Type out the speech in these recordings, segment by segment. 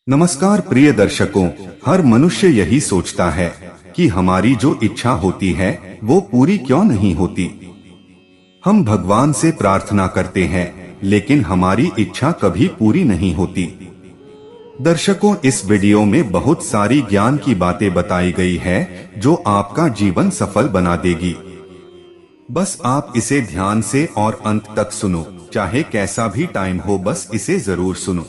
नमस्कार प्रिय दर्शकों, हर मनुष्य यही सोचता है कि हमारी जो इच्छा होती है वो पूरी क्यों नहीं होती। हम भगवान से प्रार्थना करते हैं लेकिन हमारी इच्छा कभी पूरी नहीं होती। दर्शकों, इस वीडियो में बहुत सारी ज्ञान की बातें बताई गई है जो आपका जीवन सफल बना देगी। बस आप इसे ध्यान से और अंत तक सुनो, चाहे कैसा भी टाइम हो, बस इसे जरूर सुनो।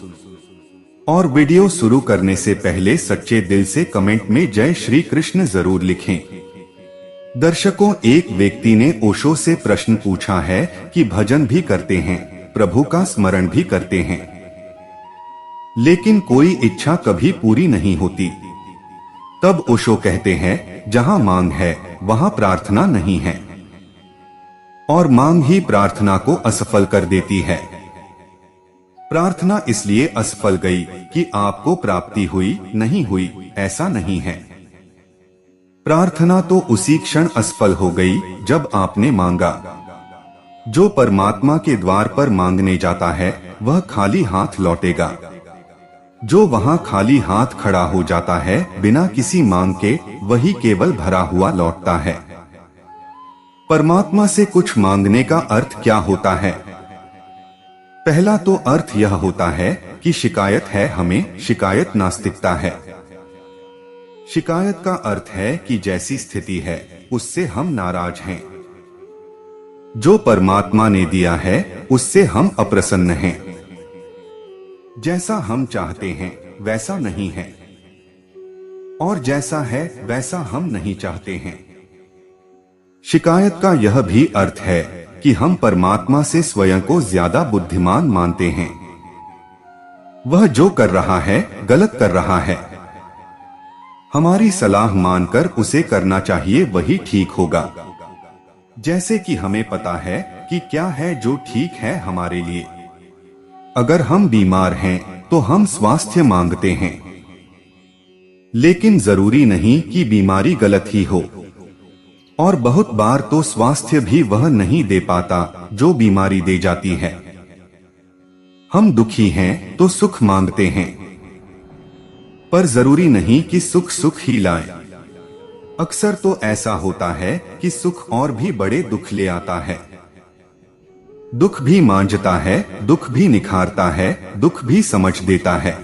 और वीडियो शुरू करने से पहले सच्चे दिल से कमेंट में जय श्री कृष्ण जरूर लिखें। दर्शकों, एक व्यक्ति ने ओशो से प्रश्न पूछा है कि भजन भी करते हैं, प्रभु का स्मरण भी करते हैं, लेकिन कोई इच्छा कभी पूरी नहीं होती। तब ओशो कहते हैं, जहां मांग है वहां प्रार्थना नहीं है, और मांग ही प्रार्थना को असफल कर देती है। प्रार्थना इसलिए असफल गई कि आपको प्राप्ति हुई नहीं हुई, ऐसा नहीं है। प्रार्थना तो उसी क्षण असफल हो गई जब आपने मांगा। जो परमात्मा के द्वार पर मांगने जाता है वह खाली हाथ लौटेगा। जो वहां खाली हाथ खड़ा हो जाता है बिना किसी मांग के, वही केवल भरा हुआ लौटता है। परमात्मा से कुछ मांगने का अर्थ क्या होता है? पहला तो अर्थ यह होता है कि शिकायत है हमें, शिकायत नास्तिकता है। शिकायत का अर्थ है कि जैसी स्थिति है उससे हम नाराज हैं। जो परमात्मा ने दिया है उससे हम अप्रसन्न हैं। जैसा हम चाहते हैं वैसा नहीं है, और जैसा है वैसा हम नहीं चाहते हैं। शिकायत का यह भी अर्थ है कि हम परमात्मा से स्वयं को ज्यादा बुद्धिमान मानते हैं। वह जो कर रहा है गलत कर रहा है। हमारी सलाह मानकर उसे करना चाहिए, वही ठीक होगा। जैसे कि हमें पता है कि क्या है जो ठीक है हमारे लिए। अगर हम बीमार हैं तो हम स्वास्थ्य मांगते हैं, लेकिन जरूरी नहीं कि बीमारी गलत ही हो। और बहुत बार तो स्वास्थ्य भी वह नहीं दे पाता जो बीमारी दे जाती है। हम दुखी हैं तो सुख मांगते हैं, पर जरूरी नहीं कि सुख सुख ही लाए। अक्सर तो ऐसा होता है कि सुख और भी बड़े दुख ले आता है। दुख भी मांझता है, दुख भी निखारता है, दुख भी समझ देता है।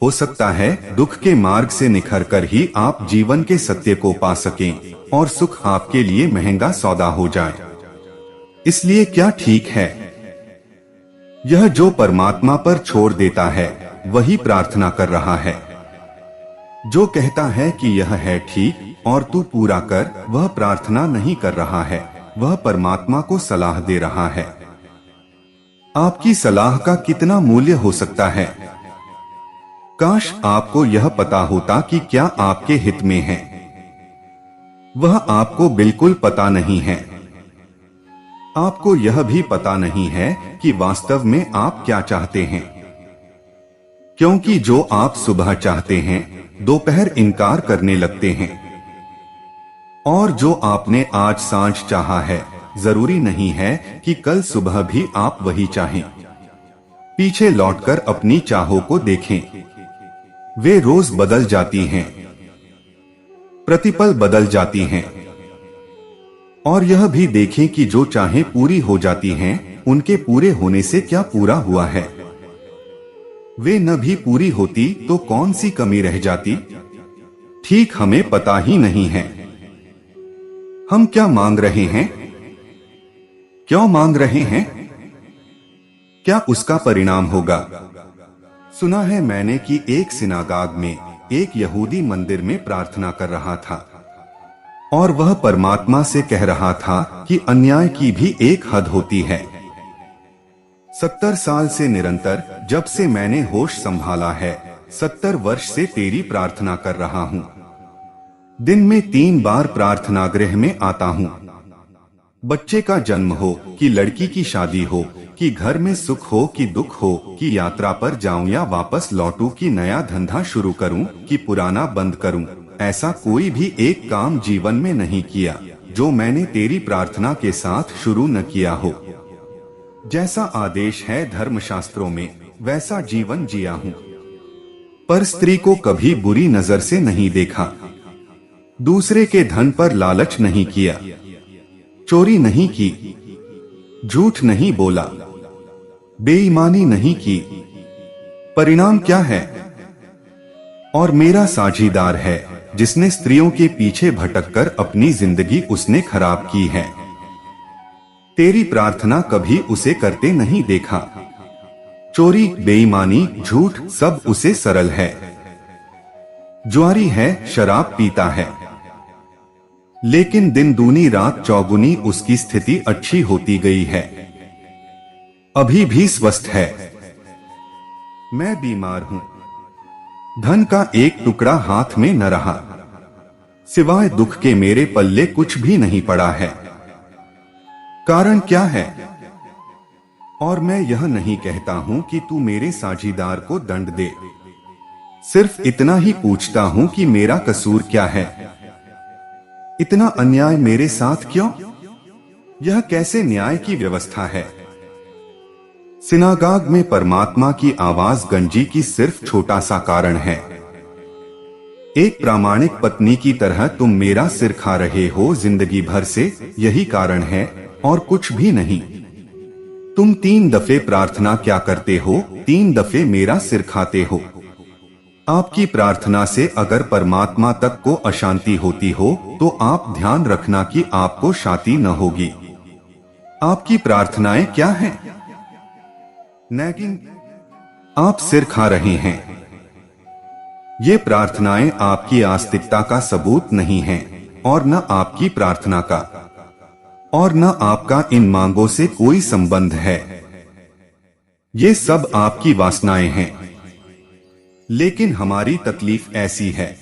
हो सकता है दुख के मार्ग से निखरकर ही आप जीवन के सत्य को पा सकें और सुख आपके लिए महंगा सौदा हो जाए। इसलिए क्या ठीक है? यह जो परमात्मा पर छोड़ देता है वही प्रार्थना कर रहा है। जो कहता है कि यह है ठीक और तू पूरा कर, वह प्रार्थना नहीं कर रहा है, वह परमात्मा को सलाह दे रहा है। आपकी सलाह का कितना मूल्य हो सकता है? काश आपको यह पता होता कि क्या आपके हित में है। वह आपको बिल्कुल पता नहीं है। आपको यह भी पता नहीं है कि वास्तव में आप क्या चाहते हैं, क्योंकि जो आप सुबह चाहते हैं दोपहर इनकार करने लगते हैं, और जो आपने आज सांझ चाहा है जरूरी नहीं है कि कल सुबह भी आप वही चाहें। पीछे लौटकर अपनी चाहों को देखें, वे रोज बदल जाती हैं, प्रतिपल बदल जाती हैं। और यह भी देखें कि जो चाहें पूरी हो जाती हैं, उनके पूरे होने से क्या पूरा हुआ है। वे न भी पूरी होती तो कौन सी कमी रह जाती, ठीक हमें पता ही नहीं है। हम क्या मांग रहे हैं, क्यों मांग रहे हैं, क्या उसका परिणाम होगा। सुना है मैंने कि एक सिनागाग में एक यहूदी मंदिर में प्रार्थना कर रहा था और वह परमात्मा से कह रहा था कि अन्याय की भी एक हद होती है। 70 साल से निरंतर, जब से मैंने होश संभाला है, 70 वर्ष से तेरी प्रार्थना कर रहा हूँ। दिन में 3 बार प्रार्थना गृह में आता हूँ। बच्चे का जन्म हो कि लड़की की शादी हो, कि घर में सुख हो कि दुख हो, कि यात्रा पर जाऊं या वापस लौटूं, कि नया धंधा शुरू करूं कि पुराना बंद करूं, ऐसा कोई भी एक काम जीवन में नहीं किया जो मैंने तेरी प्रार्थना के साथ शुरू न किया हो। जैसा आदेश है धर्मशास्त्रों में वैसा जीवन जिया हूँ। पर स्त्री को कभी बुरी नजर से नहीं देखा, दूसरे के धन पर लालच नहीं किया, चोरी नहीं की, झूठ नहीं बोला, बेईमानी नहीं की। परिणाम क्या है? और मेरा साझीदार है जिसने स्त्रियों के पीछे भटककर अपनी जिंदगी उसने खराब की है। तेरी प्रार्थना कभी उसे करते नहीं देखा। चोरी, बेईमानी, झूठ सब उसे सरल है। जुआरी है, शराब पीता है, लेकिन दिन दूनी रात चौगुनी उसकी स्थिति अच्छी होती गई है। अभी भी स्वस्थ है। मैं बीमार हूं। धन का एक टुकड़ा हाथ में न रहा, सिवाय दुख के मेरे पल्ले कुछ भी नहीं पड़ा है। कारण क्या है? और मैं यह नहीं कहता हूं कि तू मेरे साझीदार को दंड दे, सिर्फ इतना ही पूछता हूं कि मेरा कसूर क्या है। इतना अन्याय मेरे साथ क्यों? यह कैसे न्याय की व्यवस्था है? सिनागाग में परमात्मा की आवाज गंजी की सिर्फ छोटा सा कारण है। एक प्रामाणिक पत्नी की तरह तुम मेरा सिर खा रहे हो जिंदगी भर से, यही कारण है और कुछ भी नहीं। तुम 3 दफे प्रार्थना क्या करते हो? 3 दफे मेरा सिर खाते हो। आपकी प्रार्थना से अगर परमात्मा तक को अशांति होती हो तो आप ध्यान रखना कि आपको शांति न होगी। आपकी प्रार्थनाएं क्या हैं? नैगिंग। आप सिर खा रहे हैं। ये प्रार्थनाएं आपकी आस्तिकता का सबूत नहीं हैं और न आपकी प्रार्थना का, और न आपका इन मांगों से कोई संबंध है। ये सब आपकी वासनाएं हैं। लेकिन हमारी तकलीफ ऐसी है,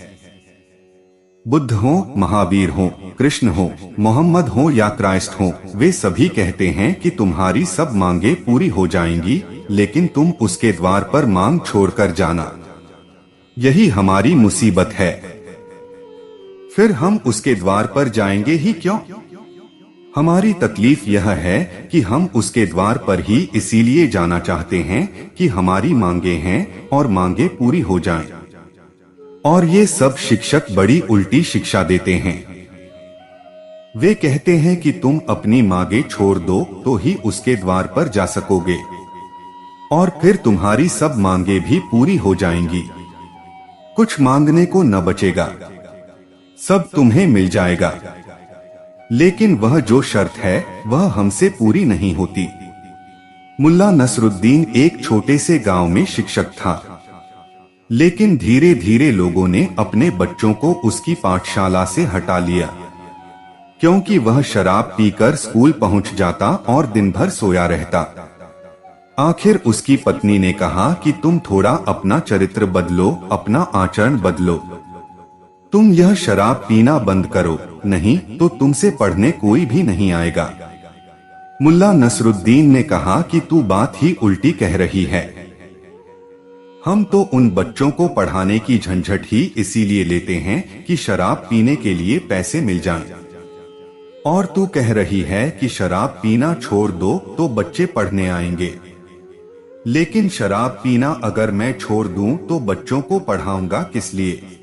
बुद्ध हो, महावीर हो, कृष्ण हो, मोहम्मद हो या क्राइस्ट हो, वे सभी कहते हैं कि तुम्हारी सब मांगे पूरी हो जाएंगी, लेकिन तुम उसके द्वार पर मांग छोड़कर जाना। यही हमारी मुसीबत है। फिर हम उसके द्वार पर जाएंगे ही क्यों? हमारी तकलीफ यह है कि हम उसके द्वार पर ही इसीलिए जाना चाहते हैं कि हमारी मांगे हैं और मांगे पूरी हो जाएं। और ये सब शिक्षक बड़ी उल्टी शिक्षा देते हैं। वे कहते हैं कि तुम अपनी मांगे छोड़ दो तो ही उसके द्वार पर जा सकोगे, और फिर तुम्हारी सब मांगे भी पूरी हो जाएंगी। कुछ मांगने को न बचेगा, सब तुम्हें मिल जाएगा। लेकिन वह जो शर्त है वह हमसे पूरी नहीं होती। मुल्ला नसरुद्दीन एक छोटे से गांव में शिक्षक था, लेकिन धीरे धीरे लोगों ने अपने बच्चों को उसकी पाठशाला से हटा लिया, क्योंकि वह शराब पीकर स्कूल पहुंच जाता और दिन भर सोया रहता। आखिर उसकी पत्नी ने कहा कि तुम थोड़ा अपना चरित्र बदलो, अपना आचरण बदलो। तुम यह शराब पीना बंद करो, नहीं तो तुमसे पढ़ने कोई भी नहीं आएगा। मुल्ला नसरुद्दीन ने कहा कि तू बात ही उल्टी कह रही है। हम तो उन बच्चों को पढ़ाने की झंझट ही इसीलिए लेते हैं कि शराब पीने के लिए पैसे मिल जाएं। और तू कह रही है कि शराब पीना छोड़ दो तो बच्चे पढ़ने आएंगे। लेकिन शराब पीना अगर मैं छोड़ दूं तो बच्चों को पढ़ाऊंगा किस लिए?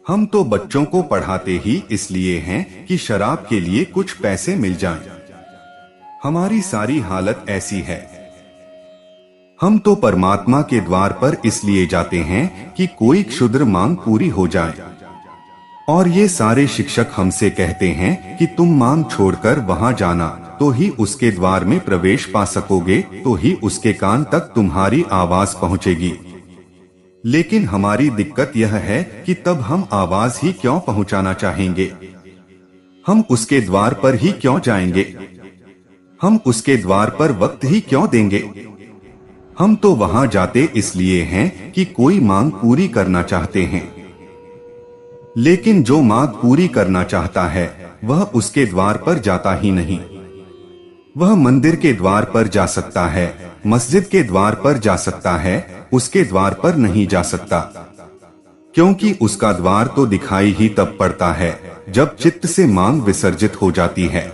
हम तो बच्चों को पढ़ाते ही इसलिए हैं कि शराब के लिए कुछ पैसे मिल जाएं। हमारी सारी हालत ऐसी है। हम तो परमात्मा के द्वार पर इसलिए जाते हैं कि कोई क्षुद्र मांग पूरी हो जाए, और ये सारे शिक्षक हमसे कहते हैं कि तुम मांग छोड़कर वहां जाना तो ही उसके द्वार में प्रवेश पा सकोगे, तो ही उसके कान तक तुम्हारी आवाज पहुंचेगी। लेकिन हमारी दिक्कत यह है कि तब हम आवाज ही क्यों पहुंचाना चाहेंगे? हम उसके द्वार पर ही क्यों जाएंगे? हम उसके द्वार पर वक्त ही क्यों देंगे? हम तो वहां जाते इसलिए हैं कि कोई मांग पूरी करना चाहते हैं। लेकिन जो मांग पूरी करना चाहता है वह उसके द्वार पर जाता ही नहीं। वह मंदिर के द्वार पर जा सकता है, मस्जिद के द्वार पर जा सकता है, उसके द्वार पर नहीं जा सकता। क्योंकि उसका द्वार तो दिखाई ही तब पड़ता है जब चित्त से मांग विसर्जित हो जाती है।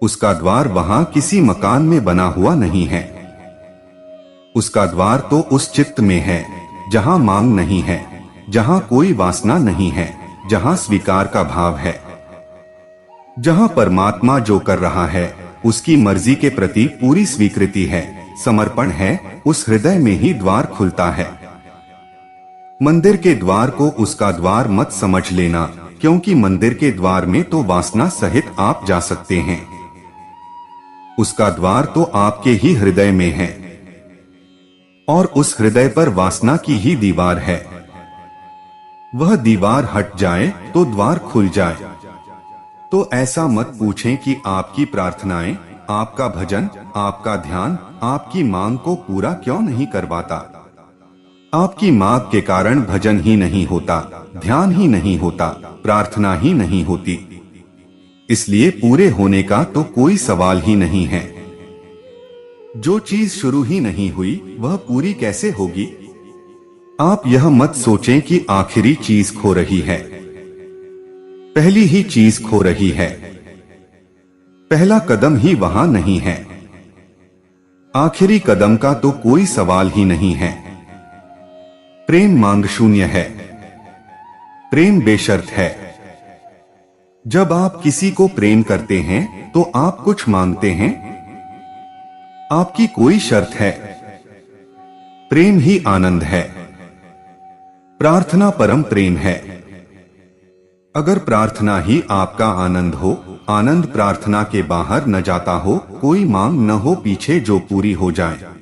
उसका द्वार वहां किसी मकान में बना हुआ नहीं है। उसका द्वार तो उस चित्त में है जहां मांग नहीं है, जहां कोई वासना नहीं है, जहां स्वीकार का भाव है, जहां परमात्मा जो कर रहा है उसकी मर्जी के प्रति पूरी स्वीकृति है, समर्पण है, उस हृदय में ही द्वार खुलता है। मंदिर के द्वार को उसका द्वार मत समझ लेना, क्योंकि मंदिर के द्वार में तो वासना सहित आप जा सकते हैं। उसका द्वार तो आपके ही हृदय में है और उस हृदय पर वासना की ही दीवार है। वह दीवार हट जाए तो द्वार खुल जाए। तो ऐसा मत पूछें कि आपकी प्रार्थनाएं, आपका भजन, आपका ध्यान आपकी मांग को पूरा क्यों नहीं करवाता। आपकी मांग के कारण भजन ही नहीं होता, ध्यान ही नहीं होता, प्रार्थना ही नहीं होती। इसलिए पूरे होने का तो कोई सवाल ही नहीं है। जो चीज शुरू ही नहीं हुई वह पूरी कैसे होगी। आप यह मत सोचें कि आखिरी चीज खो रही है, पहली ही चीज खो रही है। पहला कदम ही वहां नहीं है, आखिरी कदम का तो कोई सवाल ही नहीं है। प्रेम मांग शून्य है, प्रेम बेशर्त है। जब आप किसी को प्रेम करते हैं तो आप कुछ मांगते हैं, आपकी कोई शर्त है। प्रेम ही आनंद है, प्रार्थना परम प्रेम है। अगर प्रार्थना ही आपका आनंद हो, आनंद प्रार्थना के बाहर न जाता हो, कोई मांग न हो पीछे जो पूरी हो जाए,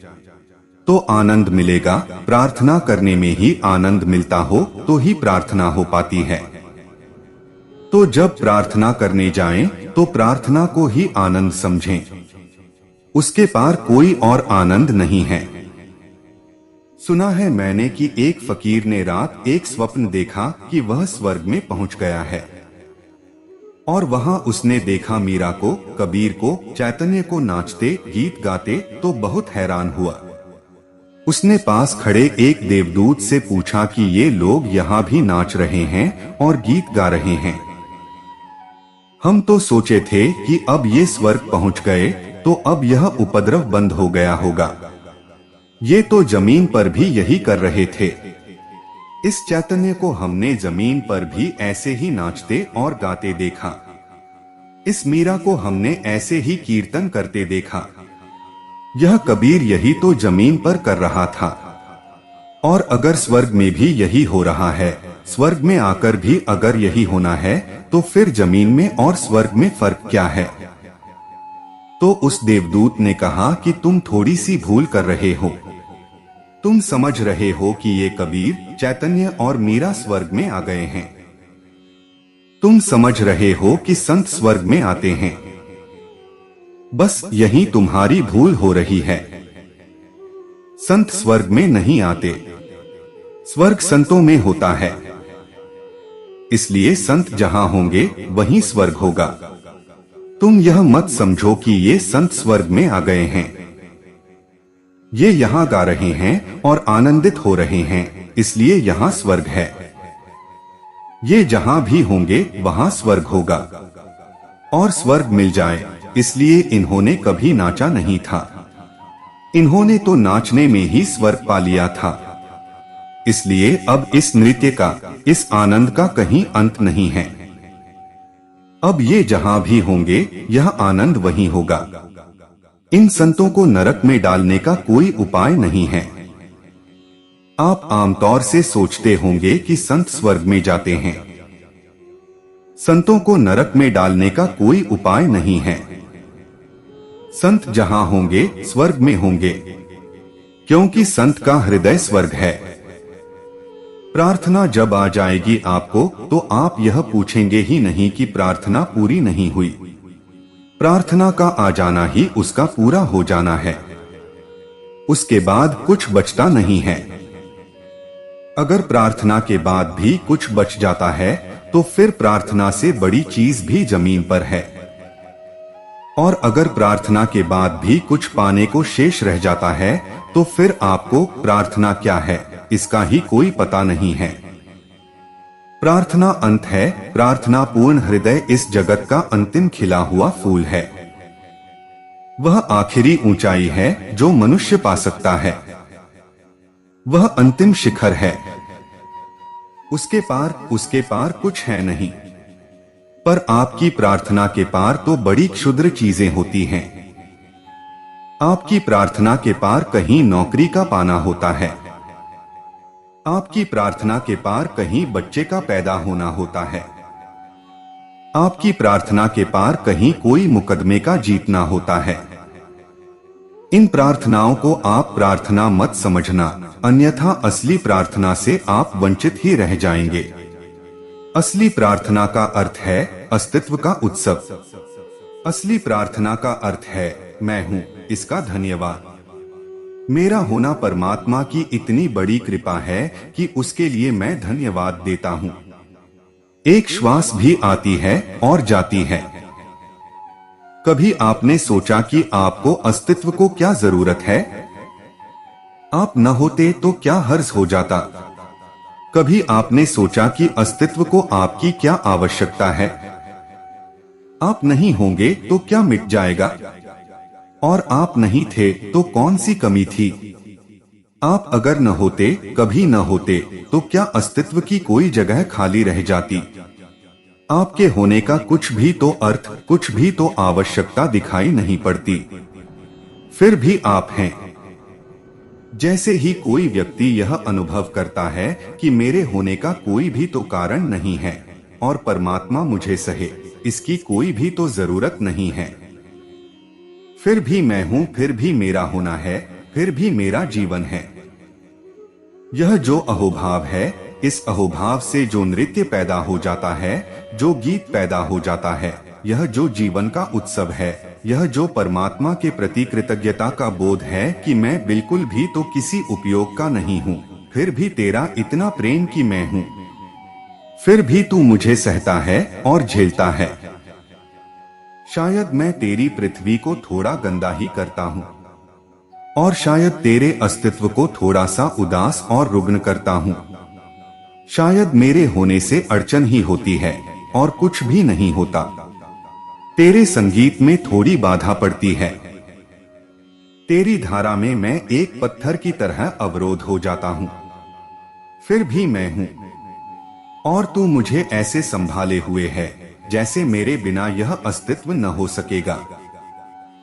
तो आनंद मिलेगा। प्रार्थना करने में ही आनंद मिलता हो तो ही प्रार्थना हो पाती है। तो जब प्रार्थना करने जाएं, तो प्रार्थना को ही आनंद समझें, उसके पार कोई और आनंद नहीं है। सुना है मैंने कि एक फकीर ने रात एक स्वप्न देखा कि वह स्वर्ग में पहुंच गया है और वहां उसने देखा मीरा को, कबीर को, चैतन्य को नाचते गीत गाते, तो बहुत हैरान हुआ। उसने पास खड़े एक देवदूत से पूछा कि ये लोग यहाँ भी नाच रहे हैं और गीत गा रहे हैं। हम तो सोचे थे कि अब ये स्वर्ग पहुंच गए तो अब यह उपद्रव बंद हो गया होगा। ये तो जमीन पर भी यही कर रहे थे। इस चैतन्य को हमने जमीन पर भी ऐसे ही नाचते और गाते देखा। इस मीरा को हमने ऐसे ही कीर्तन करते देखा। यह कबीर यही तो जमीन पर कर रहा था। और अगर स्वर्ग में भी यही हो रहा है, स्वर्ग में आकर भी अगर यही होना है, तो फिर जमीन में और स्वर्ग में फर्क क्या है। तो उस देवदूत ने कहा कि तुम थोड़ी सी भूल कर रहे हो। तुम समझ रहे हो कि ये कबीर, चैतन्य और मीरा स्वर्ग में आ गए हैं। तुम समझ रहे हो कि संत स्वर्ग में आते हैं। बस यही तुम्हारी भूल हो रही है। संत स्वर्ग में नहीं आते, स्वर्ग संतों में होता है। इसलिए संत जहां होंगे वहीं स्वर्ग होगा। तुम यह मत समझो कि ये संत स्वर्ग में आ गए हैं। ये यहाँ गा रहे हैं और आनंदित हो रहे हैं, इसलिए यहाँ स्वर्ग है। ये जहां भी होंगे वहां स्वर्ग होगा। और स्वर्ग मिल जाए इसलिए इन्होंने कभी नाचा नहीं था। इन्होंने तो नाचने में ही स्वर्ग पा लिया था। इसलिए अब इस नृत्य का, इस आनंद का कहीं अंत नहीं है। अब ये जहां भी होंगे यह आनंद वहीं होगा। इन संतों को नरक में डालने का कोई उपाय नहीं है। आप आमतौर से सोचते होंगे कि संत स्वर्ग में जाते हैं। संतों को नरक में डालने का कोई उपाय नहीं है। संत जहां होंगे स्वर्ग में होंगे, क्योंकि संत का हृदय स्वर्ग है। प्रार्थना जब आ जाएगी आपको, तो आप यह पूछेंगे ही नहीं कि प्रार्थना पूरी नहीं हुई। प्रार्थना का आ जाना ही उसका पूरा हो जाना है। उसके बाद कुछ बचता नहीं है। अगर प्रार्थना के बाद भी कुछ बच जाता है, तो फिर प्रार्थना से बड़ी चीज भी जमीन पर है। और अगर प्रार्थना के बाद भी कुछ पाने को शेष रह जाता है, तो फिर आपको प्रार्थना क्या है। इसका ही कोई पता नहीं है। प्रार्थना अंत है, प्रार्थना पूर्ण हृदय इस जगत का अंतिम खिला हुआ फूल है। वह आखिरी ऊंचाई है जो मनुष्य पा सकता है। वह अंतिम शिखर है। उसके पार कुछ है नहीं। पर आपकी प्रार्थना के पार तो बड़ी क्षुद्र चीजें होती हैं। आपकी प्रार्थना के पार कहीं नौकरी का पाना होता है। आपकी प्रार्थना के पार कहीं बच्चे का पैदा होना होता है। आपकी प्रार्थना के पार कहीं कोई मुकदमे का जीतना होता है। इन प्रार्थनाओं को आप प्रार्थना मत समझना, अन्यथा असली प्रार्थना से आप वंचित ही रह जाएंगे। असली प्रार्थना का अर्थ है अस्तित्व का उत्सव। असली प्रार्थना का अर्थ है मैं हूँ, इसका धन्यवाद। मेरा होना परमात्मा की इतनी बड़ी कृपा है कि उसके लिए मैं धन्यवाद देता हूँ। एक श्वास भी आती है और जाती है। कभी आपने सोचा कि आपको अस्तित्व को क्या जरूरत है? आप न होते तो क्या हर्ज हो जाता? कभी आपने सोचा कि अस्तित्व को आपकी क्या आवश्यकता है? आप नहीं होंगे तो क्या मिट जाएगा? और आप नहीं थे तो कौन सी कमी थी? आप अगर न होते, कभी न होते, तो क्या अस्तित्व की कोई जगह खाली रह जाती? आपके होने का कुछ भी तो अर्थ, कुछ भी तो आवश्यकता दिखाई नहीं पड़ती। फिर भी आप हैं। जैसे ही कोई व्यक्ति यह अनुभव करता है कि मेरे होने का कोई भी तो कारण नहीं है और परमात्मा मुझे सहे, इसकी कोई भी तो जरूरत नहीं है। फिर भी मैं हूँ, फिर भी मेरा होना है, फिर भी मेरा जीवन है। यह जो अहोभाव है, इस अहोभाव से जो नृत्य पैदा हो जाता है, जो गीत पैदा हो जाता है, यह जो जीवन का उत्सव है, यह जो परमात्मा के प्रति कृतज्ञता का बोध है कि मैं बिल्कुल भी तो किसी उपयोग का नहीं हूँ, फिर भी तेरा इतना प्रेम कि मैं हूँ, फिर भी तू मुझे सहता है और झेलता है। शायद मैं तेरी पृथ्वी को थोड़ा गंदा ही करता हूँ और शायद तेरे अस्तित्व को थोड़ा सा उदास और रुग्ण करता हूँ। शायद मेरे होने से अड़चन ही होती है और कुछ भी नहीं होता। तेरे संगीत में थोड़ी बाधा पड़ती है। तेरी धारा में मैं एक पत्थर की तरह अवरोध हो जाता हूँ। फिर भी मैं हूँ और तू मुझे ऐसे संभाले हुए है जैसे मेरे बिना यह अस्तित्व न हो सकेगा।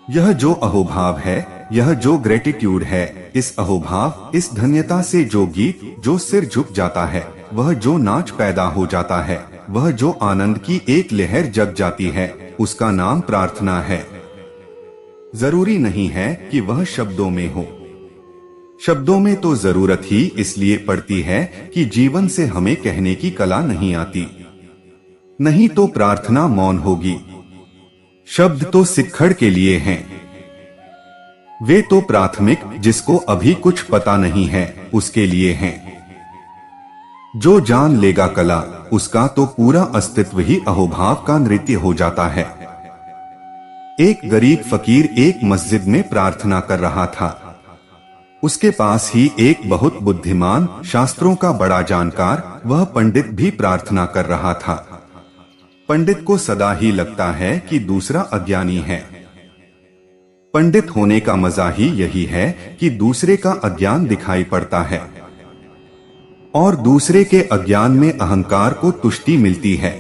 यह जो अहोभाव है, यह जो ग्रेटिट्यूड है, इस अहोभाव, इस धन्यता से जो गीत, जो सिर झुक जाता है, वह जो नाच पैदा हो जाता है, वह जो आनंद की एक लहर जग जाती है, उसका नाम प्रार्थना है। जरूरी नहीं है कि वह शब्दों में हो। शब्दों में तो जरूरत ही इसलिए पड़ती है कि जीवन से हमें कहने की कला नहीं आती। नहीं तो प्रार्थना मौन होगी। शब्द तो सिक्खड़ के लिए हैं। वे तो प्राथमिक, जिसको अभी कुछ पता नहीं है, उसके लिए हैं। जो जान लेगा कला, उसका तो पूरा अस्तित्व ही अहोभाव का नृत्य हो जाता है। एक गरीब फकीर एक मस्जिद में प्रार्थना कर रहा था। उसके पास ही एक बहुत बुद्धिमान, शास्त्रों का बड़ा जानकार, वह पंडित भी प्रार्थना कर रहा था। पंडित को सदा ही लगता है कि दूसरा अज्ञानी है। पंडित होने का मजा ही यही है कि दूसरे का अज्ञान दिखाई पड़ता है और दूसरे के अज्ञान में अहंकार को तुष्टि मिलती है।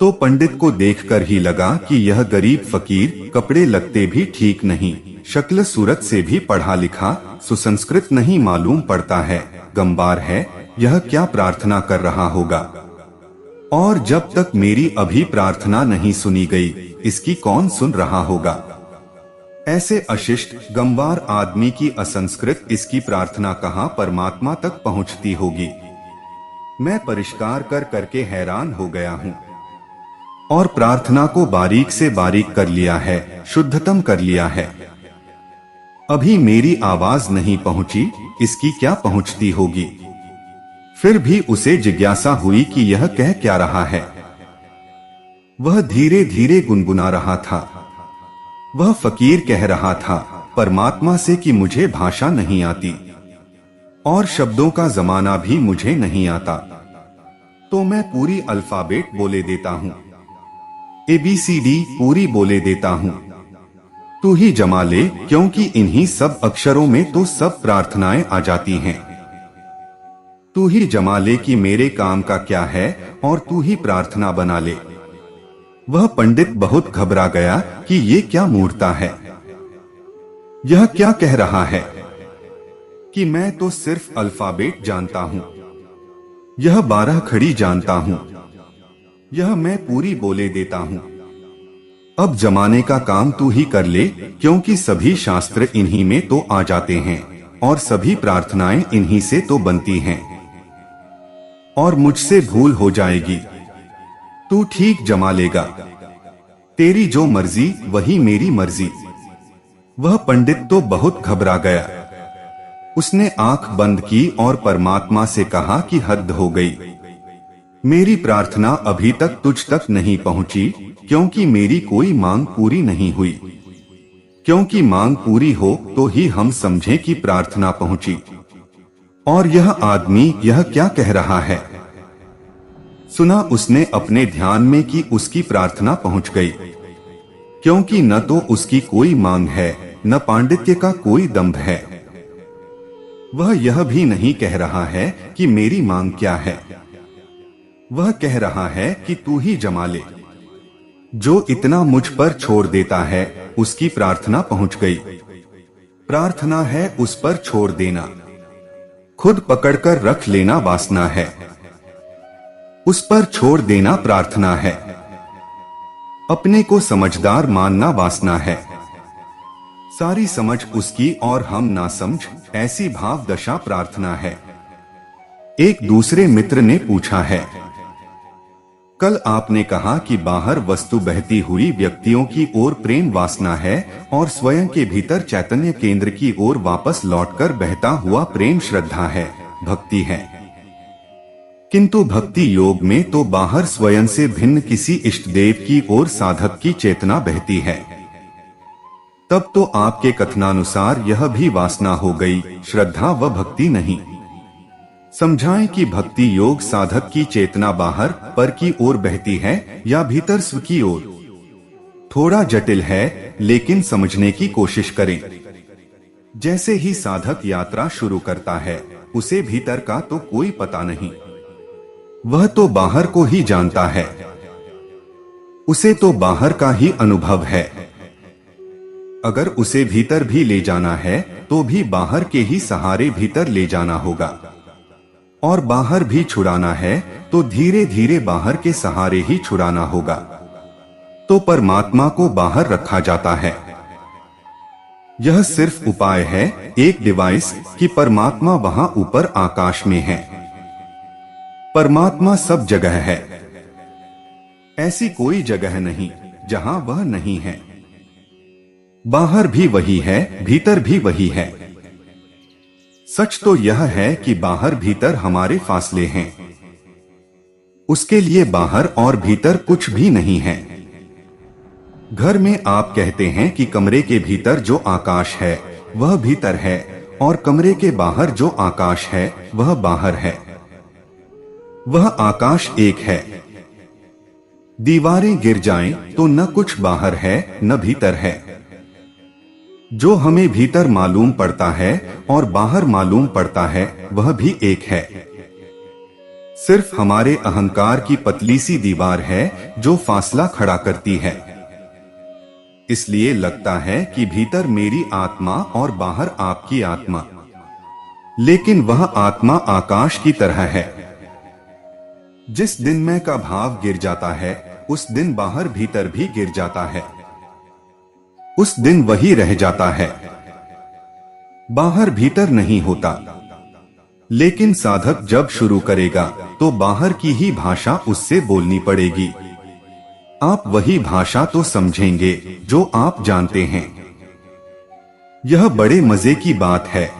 तो पंडित को देखकर ही लगा कि यह गरीब फकीर कपड़े लगते भी ठीक नहीं, शक्ल सूरत से भी पढ़ा लिखा, सुसंस्कृत नहीं मालूम पड़ता है, गंवार है, यह क्या प्रार्थना कर रहा होगा। और जब तक मेरी अभी प्रार्थना नहीं सुनी गई, इसकी कौन सुन रहा होगा। ऐसे अशिष्ट गंवार आदमी की असंस्कृत इसकी प्रार्थना कहाँ परमात्मा तक पहुँचती होगी। मैं परिष्कार कर करके हैरान हो गया हूँ और प्रार्थना को बारीक से बारीक कर लिया है, शुद्धतम कर लिया है। अभी मेरी आवाज नहीं पहुंची, इसकी क्या पहुंचती होगी। फिर भी उसे जिज्ञासा हुई कि यह कह क्या रहा है। वह धीरे धीरे गुनगुना रहा था। वह फकीर कह रहा था परमात्मा से कि मुझे भाषा नहीं आती, और शब्दों का जमाना भी मुझे नहीं आता, तो मैं पूरी अल्फाबेट बोले देता हूँ, ABCD पूरी बोले देता हूँ। तू ही जमा ले, क्योंकि इन्हीं सब अक्षरों में तो सब प्रार्थनाएं आ जाती हैं। तू ही जमा ले कि मेरे काम का क्या है और तू ही प्रार्थना बना ले। वह पंडित बहुत घबरा गया कि ये क्या मूर्ता है, यह क्या कह रहा है कि मैं तो सिर्फ अल्फाबेट जानता हूँ, यह 12 खड़ी जानता हूँ, यह मैं पूरी बोले देता हूँ। अब जमाने का काम तू ही कर ले, क्योंकि सभी शास्त्र इन्हीं में तो आ जाते हैं और सभी प्रार्थनाएं इन्हीं से तो बनती हैं। और मुझसे भूल हो जाएगी, तू ठीक जमा लेगा, तेरी जो मर्जी वही मेरी मर्जी। वह पंडित तो बहुत घबरा गया। उसने आंख बंद की और परमात्मा से कहा कि हद हो गई, मेरी प्रार्थना अभी तक तुझ तक नहीं पहुंची, क्योंकि मेरी कोई मांग पूरी नहीं हुई। क्योंकि मांग पूरी हो तो ही हम समझें कि प्रार्थना पहुंची। और यह आदमी यह क्या कह रहा है? सुना उसने अपने ध्यान में कि उसकी प्रार्थना पहुंच गई, क्योंकि न तो उसकी कोई मांग है, न पांडित्य का कोई दंभ है। वह यह भी नहीं कह रहा है कि मेरी मांग क्या है, वह कह रहा है कि तू ही जमा ले। जो इतना मुझ पर छोड़ देता है उसकी प्रार्थना पहुंच गई। प्रार्थना है उस पर छोड़ देना, खुद पकड़कर रख लेना वासना है, उस पर छोड़ देना प्रार्थना है। अपने को समझदार मानना वासना है, सारी समझ उसकी और हम ना समझ, ऐसी भाव दशा प्रार्थना है। एक दूसरे मित्र ने पूछा है, कल आपने कहा कि बाहर वस्तु बहती हुई व्यक्तियों की ओर प्रेम वासना है और स्वयं के भीतर चैतन्य केंद्र की ओर वापस लौटकर बहता हुआ प्रेम श्रद्धा है, भक्ति है। किंतु भक्ति योग में तो बाहर स्वयं से भिन्न किसी इष्ट देव की ओर साधक की चेतना बहती है। तब तो आपके कथनानुसार यह भी वासना हो गई, श्रद्धा व भक्ति नहीं। समझाएं कि भक्ति योग साधक की चेतना बाहर पर की ओर बहती है या भीतर स्व की ओर। थोड़ा जटिल है, लेकिन समझने की कोशिश करें। जैसे ही साधक यात्रा शुरू करता है, उसे भीतर का तो कोई पता नहीं, वह तो बाहर को ही जानता है, उसे तो बाहर का ही अनुभव है। अगर उसे भीतर भी ले जाना है तो भी बाहर के ही सहारे भीतर ले जाना होगा, और बाहर भी छुड़ाना है तो धीरे धीरे बाहर के सहारे ही छुड़ाना होगा। तो परमात्मा को बाहर रखा जाता है। यह सिर्फ उपाय है, एक डिवाइस कि परमात्मा वहां ऊपर आकाश में है। परमात्मा सब जगह है, ऐसी कोई जगह नहीं जहां वह नहीं है। बाहर भी वही है, भीतर भी वही है। सच तो यह है कि बाहर भीतर हमारे फासले हैं, उसके लिए बाहर और भीतर कुछ भी नहीं है। घर में आप कहते हैं कि कमरे के भीतर जो आकाश है वह भीतर है, और कमरे के बाहर जो आकाश है वह बाहर है। वह आकाश एक है। दीवारें गिर जाएं तो न कुछ बाहर है न भीतर है। जो हमें भीतर मालूम पड़ता है और बाहर मालूम पड़ता है वह भी एक है। सिर्फ हमारे अहंकार की पतली सी दीवार है जो फासला खड़ा करती है। इसलिए लगता है कि भीतर मेरी आत्मा और बाहर आपकी आत्मा, लेकिन वह आत्मा आकाश की तरह है। जिस दिन मैं का भाव गिर जाता है उस दिन बाहर भीतर भी गिर जाता है, उस दिन वही रह जाता है, बाहर भीतर नहीं होता। लेकिन साधक जब शुरू करेगा तो बाहर की ही भाषा उससे बोलनी पड़ेगी। आप वही भाषा तो समझेंगे जो आप जानते हैं। यह बड़े मजे की बात है।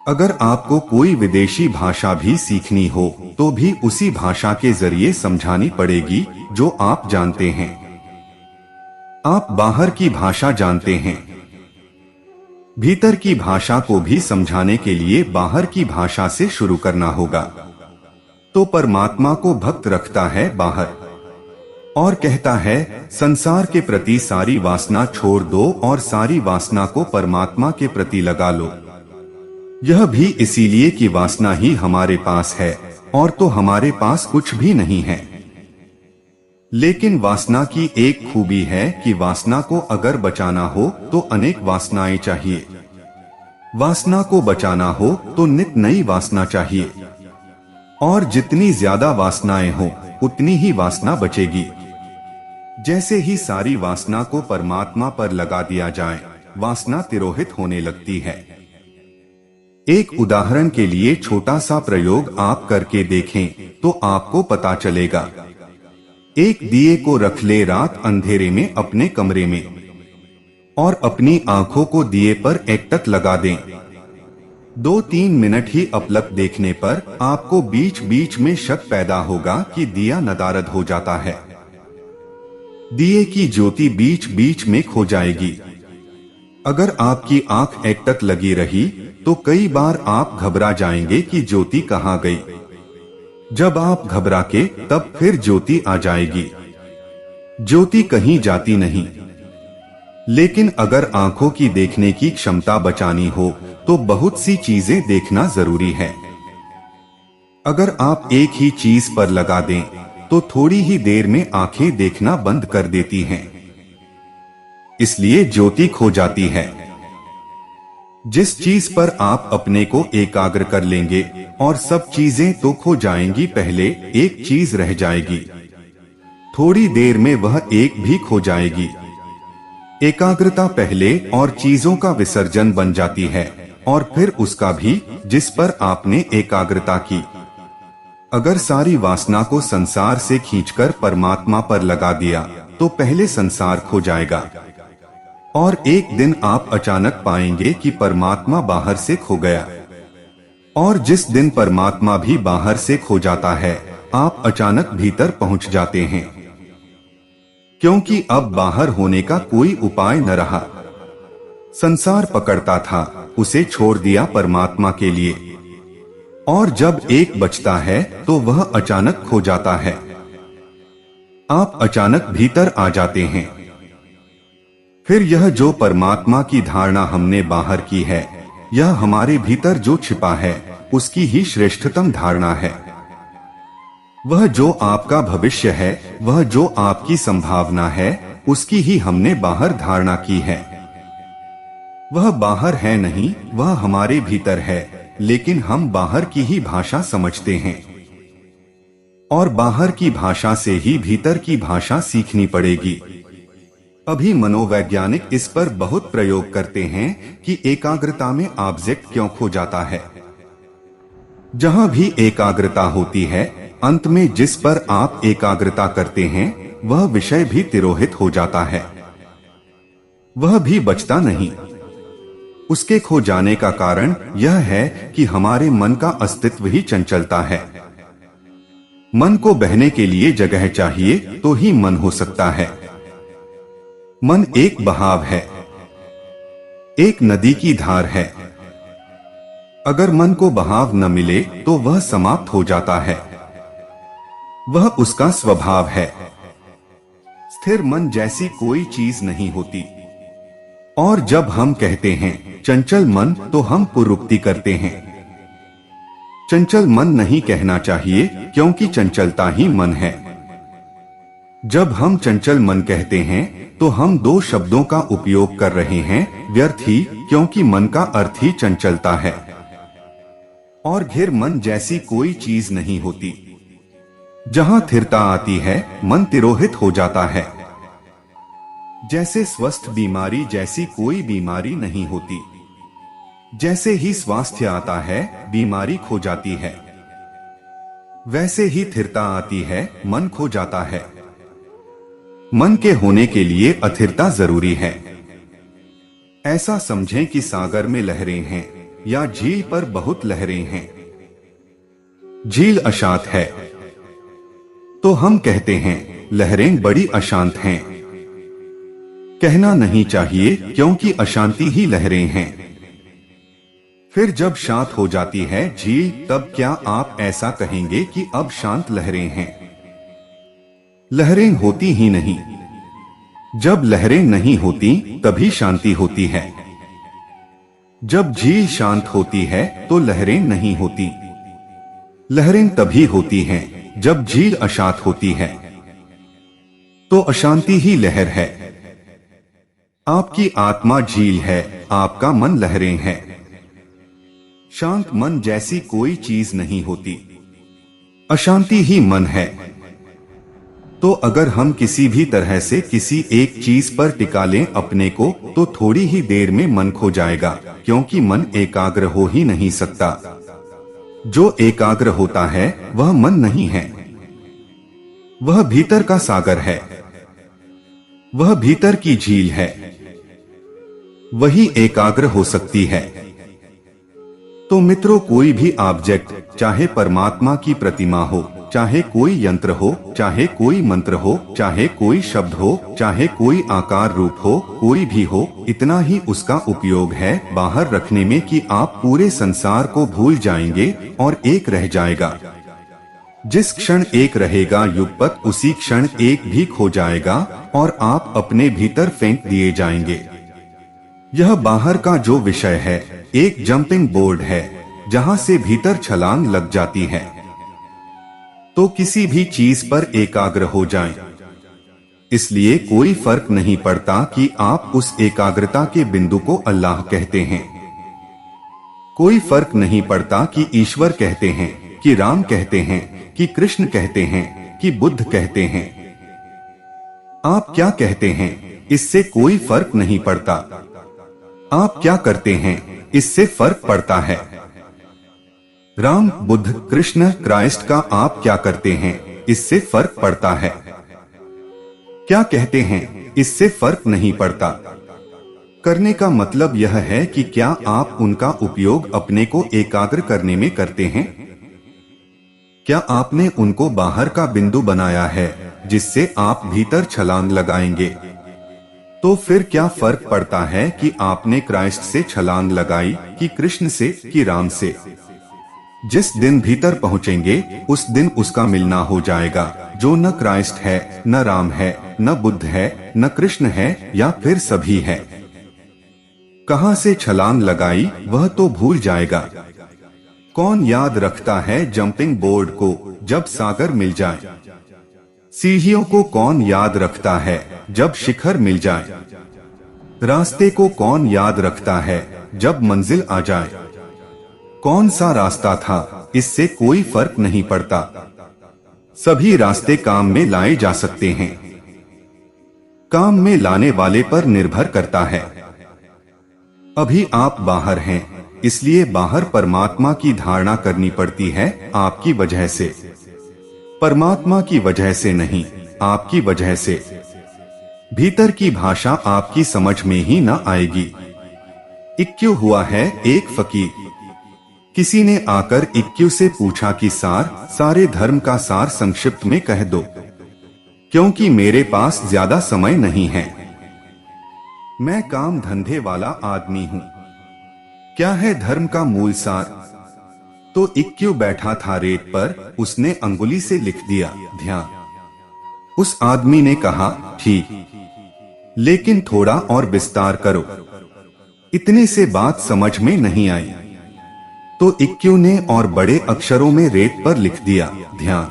अगर आपको कोई विदेशी भाषा भी सीखनी हो तो भी उसी भाषा के जरिए समझानी पड़ेगी जो आप जानते हैं। आप बाहर की भाषा जानते हैं, भीतर की भाषा को भी समझाने के लिए बाहर की भाषा से शुरू करना होगा। तो परमात्मा को भक्त रखता है बाहर और कहता है संसार के प्रति सारी वासना छोड़ दो और सारी वासना को परमात्मा के प्रति लगा लो। यह भी इसीलिए कि वासना ही हमारे पास है और तो हमारे पास कुछ भी नहीं है। लेकिन वासना की एक खूबी है कि वासना को अगर बचाना हो तो अनेक वासनाएं चाहिए। वासना को बचाना हो तो नित नई वासना चाहिए और जितनी ज्यादा वासनाएं हो उतनी ही वासना बचेगी। जैसे ही सारी वासना को परमात्मा पर लगा दिया जाए, वासना तिरोहित होने लगती है। एक उदाहरण के लिए छोटा सा प्रयोग आप करके देखें तो आपको पता चलेगा। एक दिए को रख ले रात अंधेरे में अपने कमरे में और अपनी आंखों को दिए पर एकटक लगा दें। 2-3 मिनट ही अपलक देखने पर आपको बीच बीच में शक पैदा होगा कि दिया नदारद हो जाता है। दिए की ज्योति बीच बीच में खो जाएगी। अगर आपकी आंख एकटक लगी रही तो कई बार आप घबरा जाएंगे कि ज्योति कहाँ गई। जब आप घबरा के तब फिर ज्योति आ जाएगी। ज्योति कहीं जाती नहीं। लेकिन अगर आंखों की देखने की क्षमता बचानी हो तो बहुत सी चीजें देखना जरूरी है। अगर आप एक ही चीज पर लगा दें तो थोड़ी ही देर में आंखें देखना बंद कर देती हैं। इसलिए ज्योति खो जाती है। जिस चीज पर आप अपने को एकाग्र कर लेंगे और सब चीजें तो खो जाएंगी, पहले एक चीज रह जाएगी। थोड़ी देर में वह एक भी खो जाएगी। एकाग्रता पहले और चीजों का विसर्जन बन जाती है और फिर उसका भी जिस पर आपने एकाग्रता की। अगर सारी वासना को संसार से खींचकर परमात्मा पर लगा दिया तो पहले संसार खो जाएगा और एक दिन आप अचानक पाएंगे कि परमात्मा बाहर से खो गया। और जिस दिन परमात्मा भी बाहर से खो जाता है, आप अचानक भीतर पहुंच जाते हैं, क्योंकि अब बाहर होने का कोई उपाय न रहा। संसार पकड़ता था, उसे छोड़ दिया परमात्मा के लिए। और जब एक बचता है तो वह अचानक खो जाता है। आप अचानक भीतर आ जाते हैं। फिर यह जो परमात्मा की धारणा हमने बाहर की है, यह हमारे भीतर जो छिपा है उसकी ही श्रेष्ठतम धारणा है। वह जो आपका भविष्य है, वह जो आपकी संभावना है, उसकी ही हमने बाहर धारणा की है। वह बाहर है नहीं, वह हमारे भीतर है, लेकिन हम बाहर की ही भाषा समझते हैं और बाहर की भाषा से ही भीतर की भाषा सीखनी पड़ेगी। अभी मनोवैज्ञानिक इस पर बहुत प्रयोग करते हैं कि एकाग्रता में ऑब्जेक्ट क्यों खो जाता है। जहां भी एकाग्रता होती है, अंत में जिस पर आप एकाग्रता करते हैं वह विषय भी तिरोहित हो जाता है, वह भी बचता नहीं। उसके खो जाने का कारण यह है कि हमारे मन का अस्तित्व ही चंचलता है। मन को बहने के लिए जगह चाहिए तो ही मन हो सकता है। मन एक बहाव है, एक नदी की धार है। अगर मन को बहाव न मिले तो वह समाप्त हो जाता है, वह उसका स्वभाव है। स्थिर मन जैसी कोई चीज नहीं होती। और जब हम कहते हैं चंचल मन तो हम पुनरुक्ति करते हैं। चंचल मन नहीं कहना चाहिए, क्योंकि चंचलता ही मन है। जब हम चंचल मन कहते हैं तो हम दो शब्दों का उपयोग कर रहे हैं, व्यर्थ ही, क्योंकि मन का अर्थ ही चंचलता है और घिर मन जैसी कोई चीज नहीं होती। जहां स्थिरता आती है, मन तिरोहित हो जाता है। जैसे स्वस्थ बीमारी जैसी कोई बीमारी नहीं होती, जैसे ही स्वास्थ्य आता है बीमारी खो जाती है, वैसे ही स्थिरता आती है, मन खो जाता है। मन के होने के लिए अस्थिरता जरूरी है। ऐसा समझें कि सागर में लहरें हैं या झील पर बहुत लहरें हैं। झील अशांत है तो हम कहते हैं लहरें बड़ी अशांत हैं। कहना नहीं चाहिए, क्योंकि अशांति ही लहरें हैं। फिर जब शांत हो जाती है झील, तब क्या आप ऐसा कहेंगे कि अब शांत लहरें हैं? लहरें होती ही नहीं। जब लहरें नहीं होती तभी शांति होती है। जब झील शांत होती है तो लहरें नहीं होती। लहरें तभी होती हैं जब झील अशांत होती है। तो अशांति ही लहर है। आपकी आत्मा झील है, आपका मन लहरें है। शांत मन जैसी कोई चीज नहीं होती, अशांति ही मन है। तो अगर हम किसी भी तरह से किसी एक चीज पर टिका लें अपने को, तो थोड़ी ही देर में मन खो जाएगा, क्योंकि मन एकाग्र हो ही नहीं सकता। जो एकाग्र होता है वह मन नहीं है, वह भीतर का सागर है, वह भीतर की झील है। वही एकाग्र हो सकती है। तो मित्रों, कोई भी ऑब्जेक्ट, चाहे परमात्मा की प्रतिमा हो, चाहे कोई यंत्र हो, चाहे कोई मंत्र हो, चाहे कोई शब्द हो, चाहे कोई आकार रूप हो, कोई भी हो, इतना ही उसका उपयोग है बाहर रखने में कि आप पूरे संसार को भूल जाएंगे और एक रह जाएगा। जिस क्षण एक रहेगा युगपत, उसी क्षण एक भी खो जाएगा और आप अपने भीतर फेंक दिए जाएंगे। यह बाहर का जो विषय है एक जंपिंग बोर्ड है, जहां से भीतर छलांग लग जाती है। तो किसी भी चीज पर एकाग्र हो जाएं। इसलिए कोई फर्क नहीं पड़ता कि आप उस एकाग्रता के बिंदु को अल्लाह कहते हैं। कोई फर्क नहीं पड़ता कि ईश्वर कहते हैं, कि राम कहते हैं, कि कृष्ण कहते हैं, कि बुद्ध कहते हैं। आप क्या कहते हैं इससे कोई फर्क नहीं पड़ता। आप क्या करते हैं इससे फर्क पड़ता है। राम, बुद्ध, कृष्ण, क्राइस्ट का आप क्या करते हैं इससे फर्क पड़ता है। क्या कहते हैं इससे फर्क नहीं पड़ता। करने का मतलब यह है कि क्या आप उनका उपयोग अपने को एकाग्र करने में करते हैं। क्या आपने उनको बाहर का बिंदु बनाया है जिससे आप भीतर छलांग लगाएंगे। तो फिर क्या फर्क पड़ता है कि आपने क्राइस्ट से छलांग लगाई, कि कृष्ण से, कि राम से। जिस दिन भीतर पहुंचेंगे उस दिन उसका मिलना हो जाएगा, जो न क्राइस्ट है, न राम है, न बुद्ध है, न कृष्ण है, या फिर सभी है। कहां से छलांग लगाई वह तो भूल जाएगा। कौन याद रखता है जंपिंग बोर्ड को जब सागर मिल जाए। सीढ़ियों को कौन याद रखता है जब शिखर मिल जाए। रास्ते को कौन याद रखता है जब मंजिल आ जाए। कौन सा रास्ता था इससे कोई फर्क नहीं पड़ता। सभी रास्ते काम में लाए जा सकते हैं। काम में लाने वाले पर निर्भर करता है। अभी आप बाहर हैं, इसलिए बाहर परमात्मा की धारणा करनी पड़ती है आपकी वजह से। परमात्मा की वजह से नहीं, आपकी वजह से। भीतर की भाषा आपकी समझ में ही न आएगी। इक्क्यू हुआ है एक फकीर। किसी ने आकर इक्क्यू से पूछा कि सारे धर्म का सार संक्षिप्त में कह दो, क्योंकि मेरे पास ज्यादा समय नहीं है। मैं काम धंधे वाला आदमी हूँ। क्या है धर्म का मूल सार? तो इक्क्यू बैठा था रेत पर, उसने अंगुली से लिख दिया ध्यान। उस आदमी ने कहा ठीक, लेकिन थोड़ा और विस्तार करो। इतने से बात समझ में नहीं आई। तो इक्क्यू ने और बड़े अक्षरों में रेत पर लिख दिया ध्यान।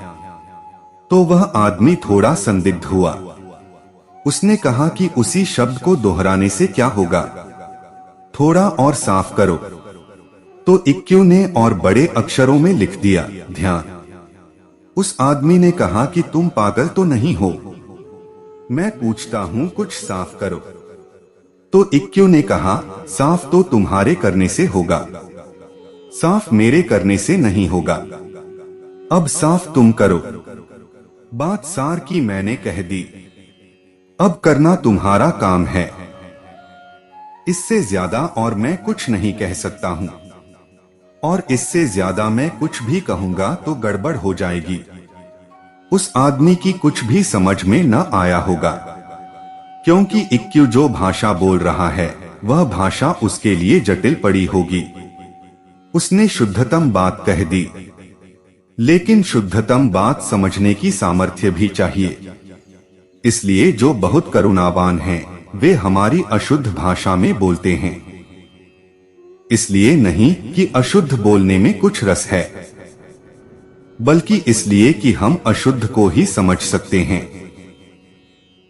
तो वह आदमी थोड़ा संदिग्ध हुआ। उसने कहा कि उसी शब्द को दोहराने से क्या होगा, थोड़ा और साफ करो। तो इक्क्यू ने और बड़े अक्षरों में लिख दिया ध्यान। उस आदमी ने कहा कि तुम पागल तो नहीं हो, मैं पूछता हूं कुछ साफ करो। तो इक्क्यू ने कहा साफ तो तुम्हारे करने से होगा, साफ मेरे करने से नहीं होगा। अब साफ तुम करो। बात सार की मैंने कह दी, अब करना तुम्हारा काम है। इससे ज्यादा और मैं कुछ नहीं कह सकता हूं, और इससे ज्यादा मैं कुछ भी कहूंगा तो गड़बड़ हो जाएगी। उस आदमी की कुछ भी समझ में न आया होगा, क्योंकि इक्क्यू जो भाषा बोल रहा है वह भाषा उसके लिए जटिल पड़ी होगी। उसने शुद्धतम बात कह दी, लेकिन शुद्धतम बात समझने की सामर्थ्य भी चाहिए। इसलिए जो बहुत करुणावान हैं, वे हमारी अशुद्ध भाषा में बोलते हैं। इसलिए नहीं कि अशुद्ध बोलने में कुछ रस है, बल्कि इसलिए कि हम अशुद्ध को ही समझ सकते हैं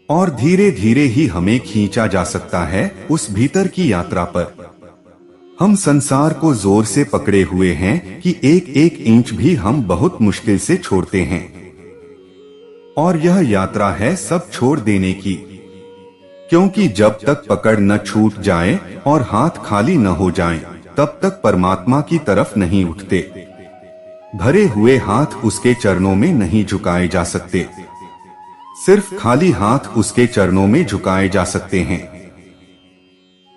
और धीरे धीरे ही हमें खींचा जा सकता है उस भीतर की यात्रा पर। हम संसार को जोर से पकड़े हुए हैं कि एक एक इंच भी हम बहुत मुश्किल से छोड़ते हैं, और यह यात्रा है सब छोड़ देने की, क्योंकि जब तक पकड़ न छूट जाए और हाथ खाली न हो जाएं, तब तक परमात्मा की तरफ नहीं उठते। भरे हुए हाथ उसके चरणों में नहीं झुकाए जा सकते, सिर्फ खाली हाथ उसके चरणों में झुकाए जा सकते हैं,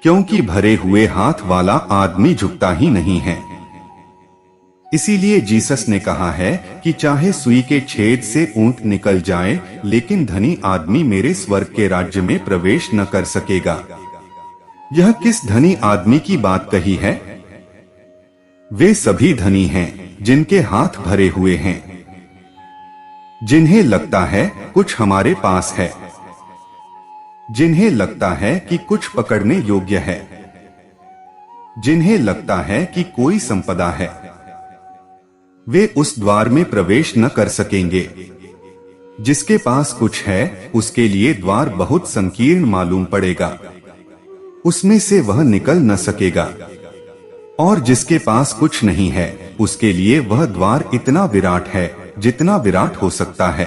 क्योंकि भरे हुए हाथ वाला आदमी झुकता ही नहीं है। इसीलिए जीसस ने कहा है कि चाहे सुई के छेद से ऊंट निकल जाए, लेकिन धनी आदमी मेरे स्वर्ग के राज्य में प्रवेश न कर सकेगा। यह किस धनी आदमी की बात कही है? वे सभी धनी हैं जिनके हाथ भरे हुए हैं, जिन्हें लगता है कुछ हमारे पास है, जिन्हें लगता है कि कुछ पकड़ने योग्य है, जिन्हें लगता है कि कोई संपदा है। वे उस द्वार में प्रवेश न कर सकेंगे। जिसके पास कुछ है, उसके लिए द्वार बहुत संकीर्ण मालूम पड़ेगा, उसमें से वह निकल न सकेगा। और जिसके पास कुछ नहीं है, उसके लिए वह द्वार इतना विराट है जितना विराट हो सकता है।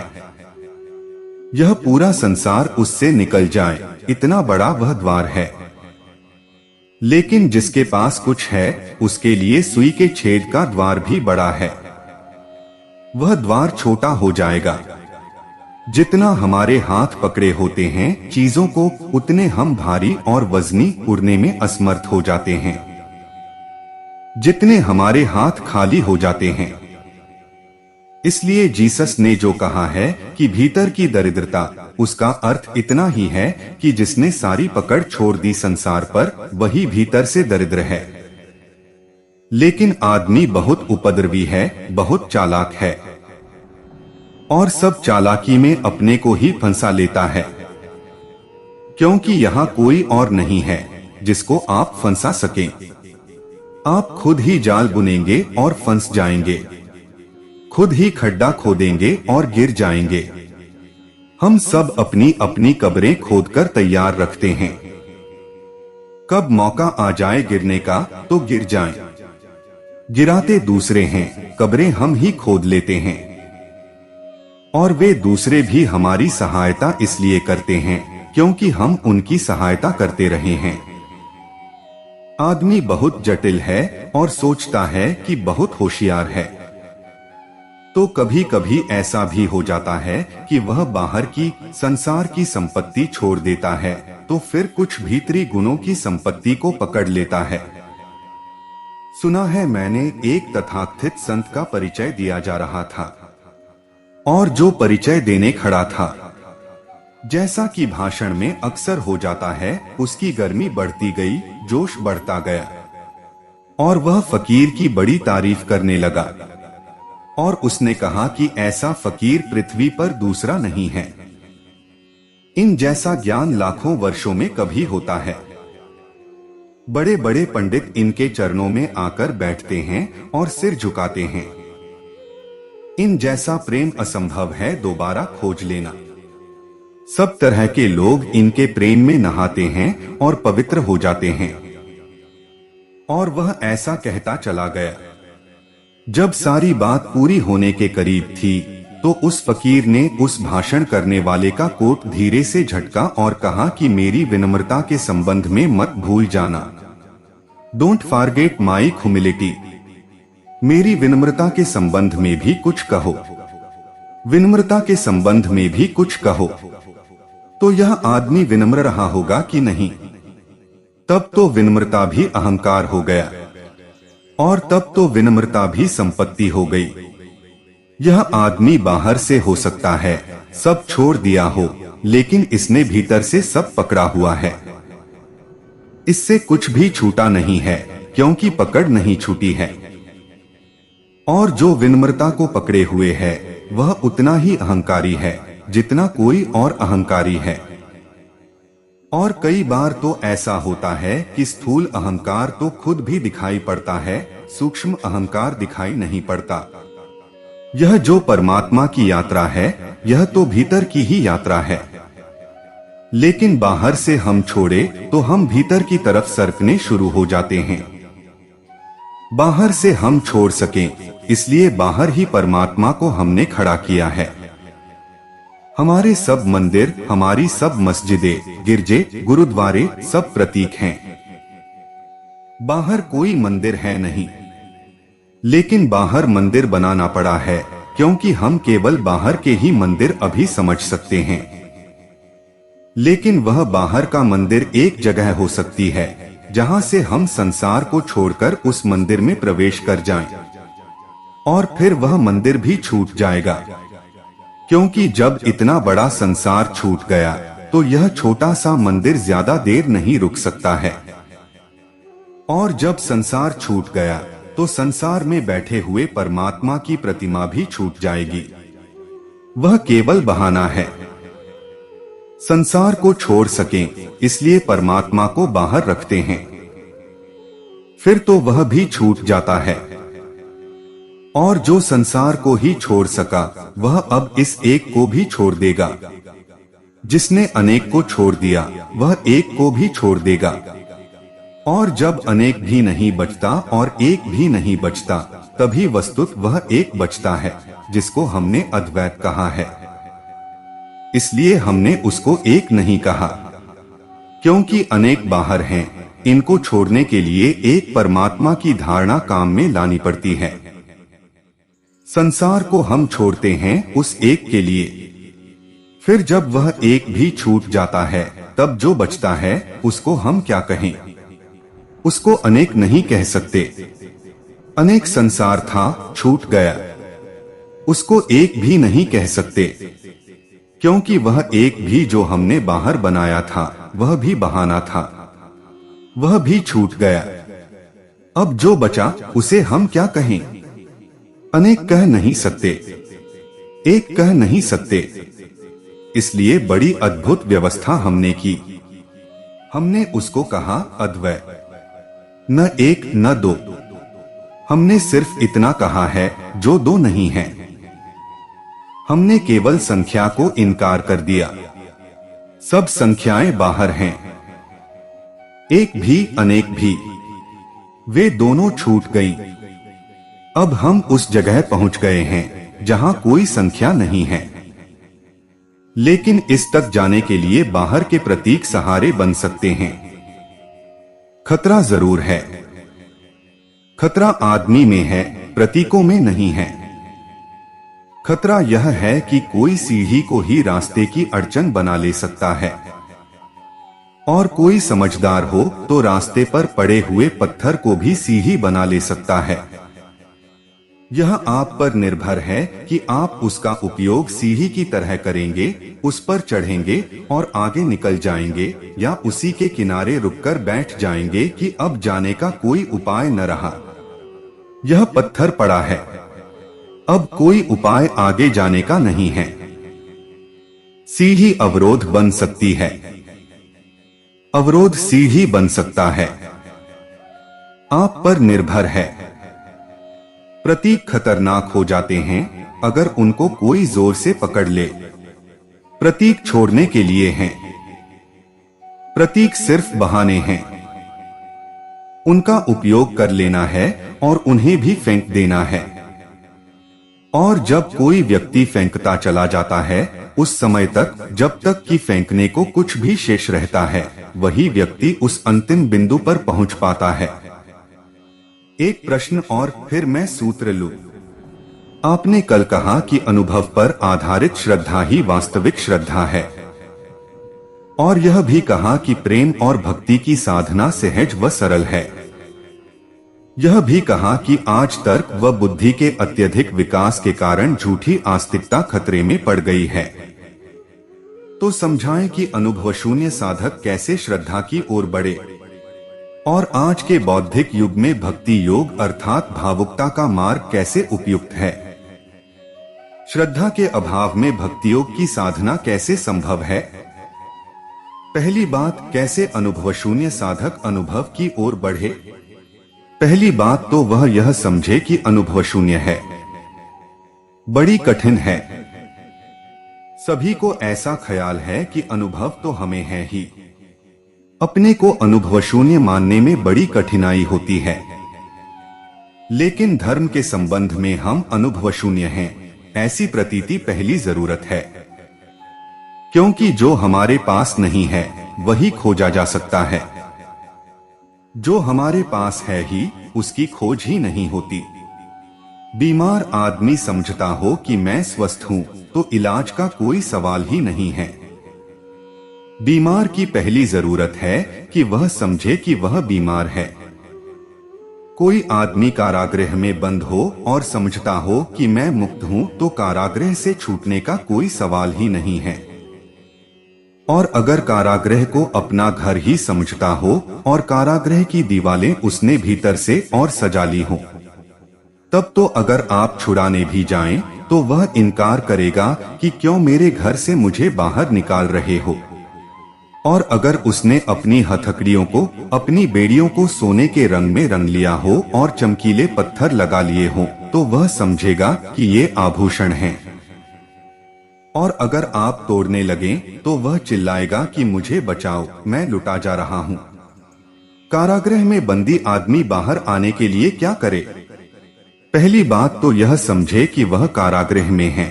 यह पूरा संसार उससे निकल जाए, इतना बड़ा वह द्वार है। लेकिन जिसके पास कुछ है, उसके लिए सुई के छेद का द्वार भी बड़ा है। वह द्वार छोटा हो जाएगा। जितना हमारे हाथ पकड़े होते हैं चीजों को, उतने हम भारी और वजनी उड़ने में असमर्थ हो जाते हैं। जितने हमारे हाथ खाली हो जाते हैं। इसलिए जीसस ने जो कहा है कि भीतर की दरिद्रता, उसका अर्थ इतना ही है कि जिसने सारी पकड़ छोड़ दी संसार पर, वही भीतर से दरिद्र है। लेकिन आदमी बहुत उपद्रवी है, बहुत चालाक है, और सब चालाकी में अपने को ही फंसा लेता है, क्योंकि यहाँ कोई और नहीं है जिसको आप फंसा सकें। आप खुद ही जाल बुनेंगे और फंस जाएंगे, खुद ही खड्डा खोदेंगे और गिर जाएंगे। हम सब अपनी अपनी कब्रें खोदकर तैयार रखते हैं, कब मौका आ जाए गिरने का तो गिर जाएं। गिराते दूसरे हैं, कब्रें हम ही खोद लेते हैं, और वे दूसरे भी हमारी सहायता इसलिए करते हैं क्योंकि हम उनकी सहायता करते रहे हैं। आदमी बहुत जटिल है और सोचता है कि बहुत होशियार है। तो कभी कभी ऐसा भी हो जाता है कि वह बाहर की संसार की संपत्ति छोड़ देता है, तो फिर कुछ भीतरी गुणों की संपत्ति को पकड़ लेता है। सुना है मैंने, एक तथाकथित संत का परिचय दिया जा रहा था, और जो परिचय देने खड़ा था, जैसा कि भाषण में अक्सर हो जाता है, उसकी गर्मी बढ़ती गई, जोश बढ़ता गया, और वह फकीर की बड़ी तारीफ करने लगा। और उसने कहा कि ऐसा फकीर पृथ्वी पर दूसरा नहीं है। इन जैसा ज्ञान लाखों वर्षों में कभी होता है। बड़े बड़े पंडित इनके चरणों में आकर बैठते हैं और सिर झुकाते हैं। इन जैसा प्रेम असंभव है दोबारा खोज लेना। सब तरह के लोग इनके प्रेम में नहाते हैं और पवित्र हो जाते हैं। और वह ऐसा कहता चला गया। जब सारी बात पूरी होने के करीब थी, तो उस फकीर ने उस भाषण करने वाले का कोट धीरे से झटका और कहा कि मेरी विनम्रता के संबंध में मत भूल जाना। Don't forget my humility. मेरी विनम्रता के संबंध में भी कुछ कहो, विनम्रता के संबंध में भी कुछ कहो। तो यह आदमी विनम्र रहा होगा कि नहीं? तब तो विनम्रता भी अहंकार हो गया, और तब तो विनम्रता भी संपत्ति हो गई। यह आदमी बाहर से हो सकता है सब छोड़ दिया हो, लेकिन इसने भीतर से सब पकड़ा हुआ है। इससे कुछ भी छूटा नहीं है, क्योंकि पकड़ नहीं छूटी है। और जो विनम्रता को पकड़े हुए है वह उतना ही अहंकारी है जितना कोई और अहंकारी है। और कई बार तो ऐसा होता है कि स्थूल अहंकार तो खुद भी दिखाई पड़ता है, सूक्ष्म अहंकार दिखाई नहीं पड़ता। यह जो परमात्मा की यात्रा है यह तो भीतर की ही यात्रा है, लेकिन बाहर से हम छोड़े तो हम भीतर की तरफ सरकने शुरू हो जाते हैं। बाहर से हम छोड़ सकें इसलिए बाहर ही परमात्मा को हमने खड़ा किया है। हमारे सब मंदिर, हमारी सब मस्जिदें, गिरजे, गुरुद्वारे सब प्रतीक हैं। बाहर कोई मंदिर है नहीं, लेकिन बाहर मंदिर बनाना पड़ा है क्योंकि हम केवल बाहर के ही मंदिर अभी समझ सकते हैं। लेकिन वह बाहर का मंदिर एक जगह हो सकती है जहां से हम संसार को छोड़कर उस मंदिर में प्रवेश कर जाएं, और फिर वह मंदिर भी छूट जाएगा, क्योंकि जब इतना बड़ा संसार छूट गया तो यह छोटा सा मंदिर ज्यादा देर नहीं रुक सकता है। और जब संसार छूट गया तो संसार में बैठे हुए परमात्मा की प्रतिमा भी छूट जाएगी। वह केवल बहाना है। संसार को छोड़ सकें इसलिए परमात्मा को बाहर रखते हैं, फिर तो वह भी छूट जाता है। और जो संसार को ही छोड़ सका वह अब इस एक को भी छोड़ देगा। जिसने अनेक को छोड़ दिया वह एक को भी छोड़ देगा। और जब अनेक भी नहीं बचता और एक भी नहीं बचता तभी वस्तुत वह एक बचता है जिसको हमने अद्वैत कहा है। इसलिए हमने उसको एक नहीं कहा, क्योंकि अनेक बाहर हैं, इनको छोड़ने के लिए एक परमात्मा की धारणा काम में लानी पड़ती है। संसार को हम छोड़ते हैं उस एक के लिए, फिर जब वह एक भी छूट जाता है तब जो बचता है उसको हम क्या कहें। उसको अनेक नहीं कह सकते। अनेक संसार था, छूट गया, उसको एक भी नहीं कह सकते, क्योंकि वह एक भी जो हमने बाहर बनाया था वह भी बहाना था, वह भी छूट गया। अब जो बचा उसे हम क्या कहें। अनेक कह नहीं सकते, एक कह नहीं सकते। इसलिए बड़ी अद्भुत व्यवस्था हमने की। हमने उसको कहा अद्वय, न एक न दो। हमने सिर्फ इतना कहा है जो दो नहीं है। हमने केवल संख्या को इनकार कर दिया। सब संख्याएं बाहर हैं, एक भी अनेक भी, वे दोनों छूट गईं। अब हम उस जगह पहुंच गए हैं जहां कोई संख्या नहीं है। लेकिन इस तक जाने के लिए बाहर के प्रतीक सहारे बन सकते हैं। खतरा जरूर है। खतरा आदमी में है, प्रतीकों में नहीं है। खतरा यह है कि कोई सीढ़ी को ही रास्ते की अड़चन बना ले सकता है, और कोई समझदार हो तो रास्ते पर पड़े हुए पत्थर को भी सीढ़ी बना ले सकता है। यह आप पर निर्भर है कि आप उसका उपयोग सीढ़ी की तरह करेंगे, उस पर चढ़ेंगे और आगे निकल जाएंगे, या उसी के किनारे रुककर बैठ जाएंगे कि अब जाने का कोई उपाय न रहा। यह पत्थर पड़ा है, अब कोई उपाय आगे जाने का नहीं है। सीढ़ी अवरोध बन सकती है, अवरोध सीढ़ी बन सकता है। आप पर निर्भर है। प्रतीक खतरनाक हो जाते हैं अगर उनको कोई जोर से पकड़ ले। प्रतीक छोड़ने के लिए हैं। प्रतीक सिर्फ बहाने हैं। उनका उपयोग कर लेना है और उन्हें भी फेंक देना है। और जब कोई व्यक्ति फेंकता चला जाता है उस समय तक जब तक कि फेंकने को कुछ भी शेष रहता है, वही व्यक्ति उस अंतिम बिंदु पर पहुंच पाता है। एक प्रश्न और फिर मैं सूत्र लूं। आपने कल कहा कि अनुभव पर आधारित श्रद्धा ही वास्तविक श्रद्धा है, और यह भी कहा कि प्रेम और भक्ति की साधना सहज व सरल है। यह भी कहा कि आज तर्क व बुद्धि के अत्यधिक विकास के कारण झूठी आस्तिकता खतरे में पड़ गई है। तो समझाएं कि अनुभव शून्य साधक कैसे श्रद्धा की ओर बढ़े। और आज के बौद्धिक युग में भक्ति योग अर्थात भावुकता का मार्ग कैसे उपयुक्त है। श्रद्धा के अभाव में भक्ति योग की साधना कैसे संभव है। पहली बात, कैसे अनुभव शून्य साधक अनुभव की ओर बढ़े। पहली बात तो वह यह समझे कि अनुभव शून्य है, बड़ी कठिन है। सभी को ऐसा ख्याल है कि अनुभव तो हमें है ही। अपने को अनुभव शून्य मानने में बड़ी कठिनाई होती है। लेकिन धर्म के संबंध में हम अनुभव शून्य हैं, ऐसी प्रतीति पहली जरूरत है। क्योंकि जो हमारे पास नहीं है वही खोजा जा सकता है। जो हमारे पास है ही उसकी खोज ही नहीं होती। बीमार आदमी समझता हो कि मैं स्वस्थ हूं तो इलाज का कोई सवाल ही नहीं है। बीमार की पहली जरूरत है कि वह समझे कि वह बीमार है। कोई आदमी कारागृह में बंद हो और समझता हो कि मैं मुक्त हूं तो कारागृह से छूटने का कोई सवाल ही नहीं है। और अगर कारागृह को अपना घर ही समझता हो और कारागृह की दीवारें उसने भीतर से और सजा ली हो, तब तो अगर आप छुड़ाने भी जाएं तो वह इनकार करेगा कि क्यों मेरे घर से मुझे बाहर निकाल रहे हो। और अगर उसने अपनी हथकड़ियों को, अपनी बेड़ियों को सोने के रंग में रंग लिया हो और चमकीले पत्थर लगा लिए हो तो वह समझेगा कि ये आभूषण हैं। और अगर आप तोड़ने लगें तो वह चिल्लाएगा कि मुझे बचाओ, मैं लुटा जा रहा हूं। कारागृह में बंदी आदमी बाहर आने के लिए क्या करे। पहली बात तो यह समझे कि वह कारागृह में है।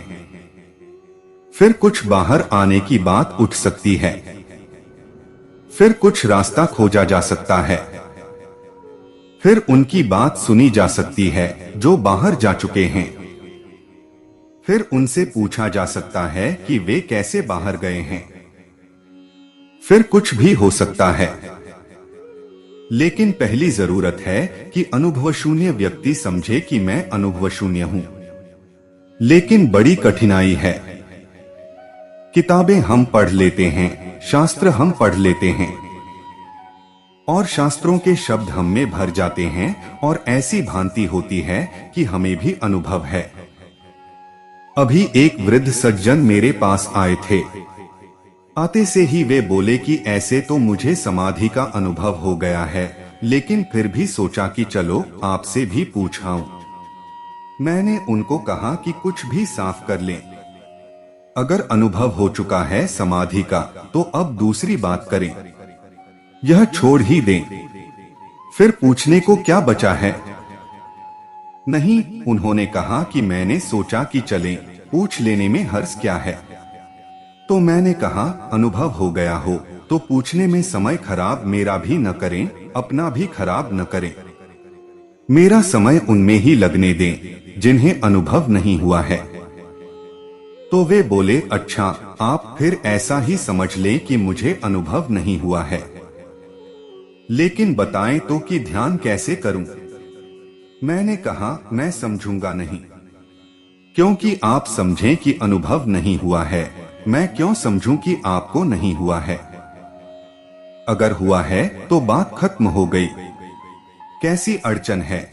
फिर कुछ बाहर आने की बात उठ सकती है। फिर कुछ रास्ता खोजा जा सकता है। फिर उनकी बात सुनी जा सकती है जो बाहर जा चुके हैं। फिर उनसे पूछा जा सकता है कि वे कैसे बाहर गए हैं। फिर कुछ भी हो सकता है। लेकिन पहली जरूरत है कि अनुभव शून्य व्यक्ति समझे कि मैं अनुभव शून्य हूं। लेकिन बड़ी कठिनाई है। किताबें हम पढ़ लेते हैं, शास्त्र हम पढ़ लेते हैं और शास्त्रों के शब्द हम में भर जाते हैं और ऐसी भांति होती है कि हमें भी अनुभव है। अभी एक वृद्ध सज्जन मेरे पास आए थे। आते से ही वे बोले कि ऐसे तो मुझे समाधि का अनुभव हो गया है, लेकिन फिर भी सोचा कि चलो आपसे भी पूछाऊं। मैंने उनको कहा कि कुछ भी साफ कर लें। अगर अनुभव हो चुका है समाधि का तो अब दूसरी बात करें, यह छोड़ ही दें। फिर पूछने को क्या बचा है। नहीं, उन्होंने कहा कि मैंने सोचा कि चलें, पूछ लेने में हर्ज क्या है। तो मैंने कहा अनुभव हो गया हो तो पूछने में समय खराब मेरा भी न करें, अपना भी खराब न करें। मेरा समय उनमें ही लगने दें जिन्हें अनुभव नहीं हुआ है। तो वे बोले अच्छा, आप फिर ऐसा ही समझ लें कि मुझे अनुभव नहीं हुआ है। लेकिन बताएं तो कि ध्यान कैसे करूं। मैंने कहा मैं समझूंगा नहीं। क्योंकि आप समझें कि अनुभव नहीं हुआ है, मैं क्यों समझूं कि आपको नहीं हुआ है। अगर हुआ है तो बात खत्म हो गई। कैसी अड़चन है।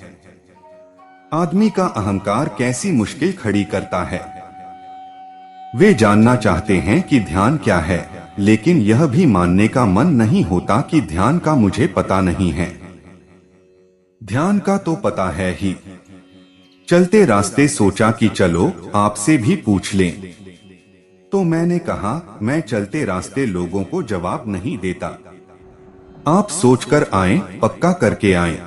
आदमी का अहंकार कैसी मुश्किल खड़ी करता है। वे जानना चाहते हैं कि ध्यान क्या है, लेकिन यह भी मानने का मन नहीं होता कि ध्यान का मुझे पता नहीं है। ध्यान का तो पता है ही। चलते रास्ते सोचा कि चलो आपसे भी पूछ लें। तो मैंने कहा मैं चलते रास्ते लोगों को जवाब नहीं देता। आप सोचकर आएं, पक्का करके आएं।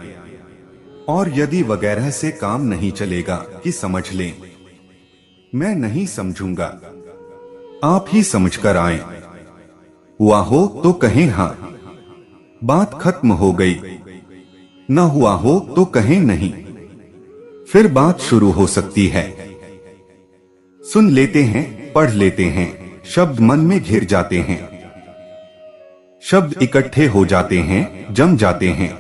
और यदि वगैरह से काम नहीं चलेगा कि समझ लें, मैं नहीं समझूंगा। आप ही समझकर आएं। हुआ हो तो कहें हाँ, बात खत्म हो गई। न हुआ हो तो कहें नहीं, फिर बात शुरू हो सकती है। सुन लेते हैं, पढ़ लेते हैं, शब्द मन में घिर जाते हैं। शब्द इकट्ठे हो जाते हैं, जम जाते हैं।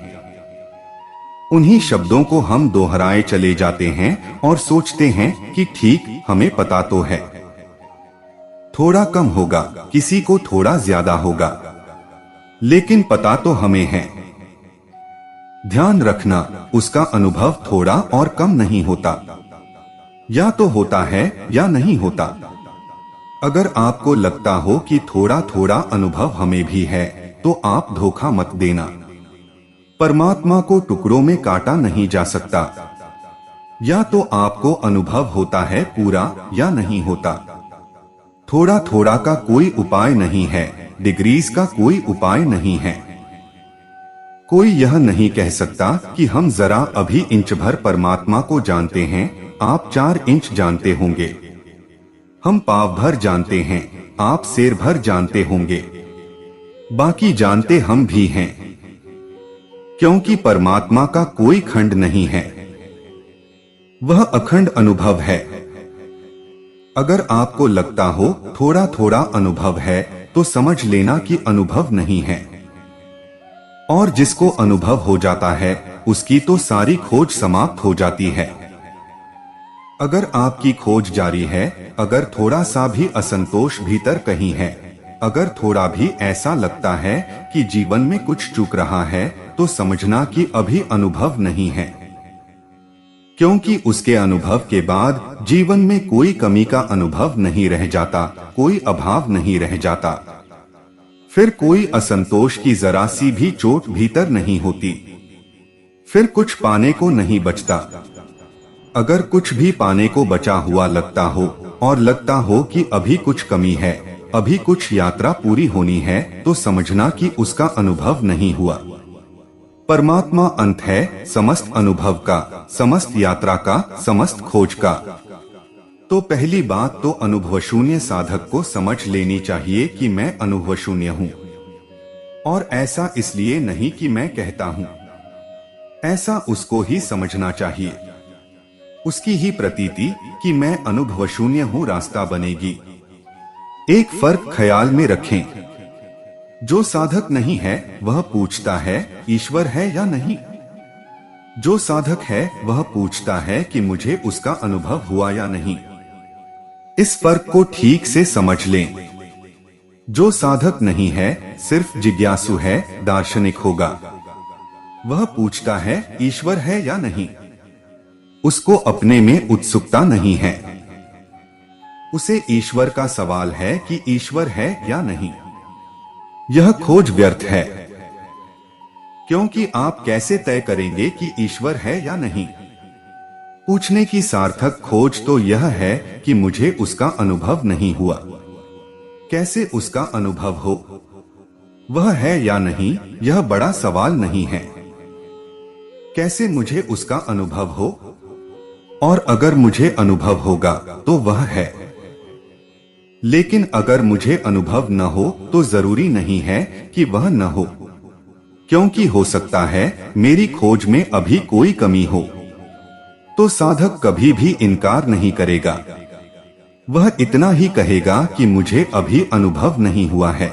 उन्हीं शब्दों को हम दोहराए चले जाते हैं और सोचते हैं कि ठीक, हमें पता तो है। थोड़ा कम होगा, किसी को थोड़ा ज्यादा होगा, लेकिन पता तो हमें है। ध्यान रखना, उसका अनुभव थोड़ा और कम नहीं होता, या तो होता है या नहीं होता। अगर आपको लगता हो कि थोड़ा थोड़ा अनुभव हमें भी है, तो आप धोखा मत देना। परमात्मा को टुकड़ों में काटा नहीं जा सकता। या तो आपको अनुभव होता है पूरा या नहीं होता। थोड़ा थोड़ा का कोई उपाय नहीं है, डिग्रीज का कोई उपाय नहीं है। कोई यह नहीं कह सकता कि हम जरा अभी इंच भर परमात्मा को जानते हैं, आप 4 इंच जानते होंगे। हम पाव भर जानते हैं, आप सिर भर जानते होंगे। बाकी जानते हम भी हैं, क्योंकि परमात्मा का कोई खंड नहीं है, वह अखंड अनुभव है। अगर आपको लगता हो थोड़ा थोड़ा अनुभव है, तो समझ लेना कि अनुभव नहीं है। और जिसको अनुभव हो जाता है, उसकी तो सारी खोज समाप्त हो जाती है। अगर आपकी खोज जारी है, अगर थोड़ा सा भी असंतोष भीतर कहीं है, अगर थोड़ा भी ऐसा लगता है कि जीवन में कुछ चूक रहा है, तो समझना कि अभी अनुभव नहीं है। क्योंकि उसके अनुभव के बाद जीवन में कोई कमी का अनुभव नहीं रह जाता, कोई अभाव नहीं रह जाता, फिर कोई असंतोष की जरा सी भी चोट भीतर नहीं होती, फिर कुछ पाने को नहीं बचता। अगर कुछ भी पाने को बचा हुआ लगता हो और लगता हो कि अभी कुछ कमी है, अभी कुछ यात्रा पूरी होनी है, तो समझना कि उसका अनुभव नहीं हुआ। परमात्मा अंत है समस्त अनुभव का, समस्त यात्रा का, समस्त खोज का। तो पहली बात तो अनुभव शून्य साधक को समझ लेनी चाहिए कि मैं अनुभव शून्य हूँ। और ऐसा इसलिए नहीं कि मैं कहता हूँ, ऐसा उसको ही समझना चाहिए। उसकी ही प्रतीति कि मैं अनुभव शून्य हूँ रास्ता बनेगी। एक फर्क ख्याल में रखें, जो साधक नहीं है वह पूछता है ईश्वर है या नहीं। जो साधक है वह पूछता है कि मुझे उसका अनुभव हुआ या नहीं। इस फर्क को ठीक से समझ लें। जो साधक नहीं है, सिर्फ जिज्ञासु है, दार्शनिक होगा, वह पूछता है ईश्वर है या नहीं। उसको अपने में उत्सुकता नहीं है। उसे ईश्वर का सवाल है कि ईश्वर है या नहीं। यह खोज व्यर्थ है, क्योंकि आप कैसे तय करेंगे कि ईश्वर है या नहीं। पूछने की सार्थक खोज तो यह है कि मुझे उसका अनुभव नहीं हुआ। कैसे उसका अनुभव हो, वह है या नहीं, यह बड़ा सवाल नहीं है। कैसे मुझे उसका अनुभव हो, और अगर मुझे अनुभव होगा तो वह है। लेकिन अगर मुझे अनुभव न हो तो जरूरी नहीं है कि वह न हो, क्योंकि हो सकता है मेरी खोज में अभी कोई कमी हो। तो साधक कभी भी इनकार नहीं करेगा। वह इतना ही कहेगा कि मुझे अभी अनुभव नहीं हुआ है।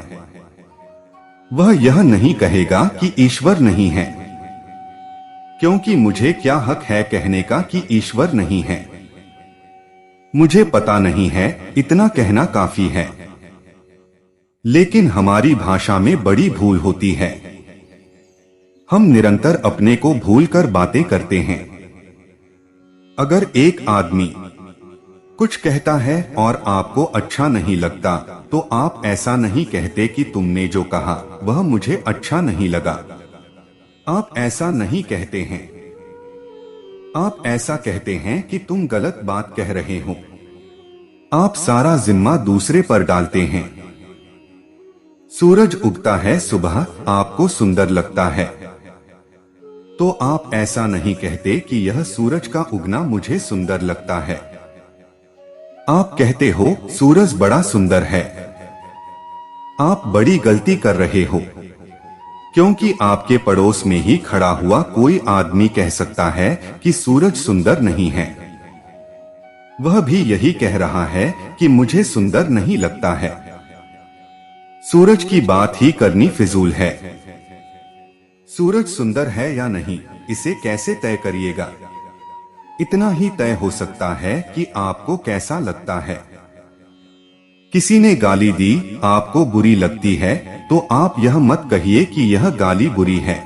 वह यह नहीं कहेगा कि ईश्वर नहीं है, क्योंकि मुझे क्या हक है कहने का कि ईश्वर नहीं है। मुझे पता नहीं है, इतना कहना काफी है। लेकिन हमारी भाषा में बड़ी भूल होती है। हम निरंतर अपने को भूलकर बातें करते हैं। अगर एक आदमी कुछ कहता है और आपको अच्छा नहीं लगता, तो आप ऐसा नहीं कहते कि तुमने जो कहा वह मुझे अच्छा नहीं लगा। आप ऐसा नहीं कहते हैं। आप ऐसा कहते हैं कि तुम गलत बात कह रहे हो। आप सारा जिम्मा दूसरे पर डालते हैं। सूरज उगता है सुबह, आपको सुंदर लगता है, तो आप ऐसा नहीं कहते कि यह सूरज का उगना मुझे सुंदर लगता है। आप कहते हो सूरज बड़ा सुंदर है। आप बड़ी गलती कर रहे हो, क्योंकि आपके पड़ोस में ही खड़ा हुआ कोई आदमी कह सकता है कि सूरज सुंदर नहीं है। वह भी यही कह रहा है कि मुझे सुंदर नहीं लगता है। सूरज की बात ही करनी फिजूल है। सूरज सुंदर है या नहीं, इसे कैसे तय करिएगा? इतना ही तय हो सकता है कि आपको कैसा लगता है। किसी ने गाली दी, आपको बुरी लगती है, तो आप यह मत कहिए कि यह गाली बुरी है।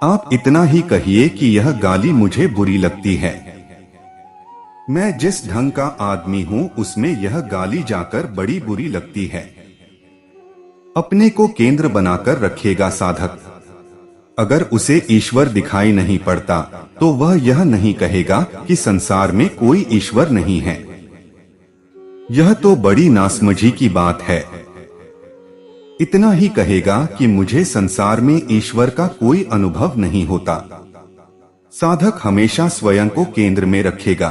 आप इतना ही कहिए कि यह गाली मुझे बुरी लगती है। मैं जिस ढंग का आदमी हूँ उसमें यह गाली जाकर बड़ी बुरी लगती है। अपने को केंद्र बनाकर रखेगा साधक। अगर उसे ईश्वर दिखाई नहीं पड़ता तो वह यह नहीं कहेगा कि संसार में कोई ईश्वर नहीं है। यह तो बड़ी नासमझी की बात है। इतना ही कहेगा कि मुझे संसार में ईश्वर का कोई अनुभव नहीं होता। साधक हमेशा स्वयं को केंद्र में रखेगा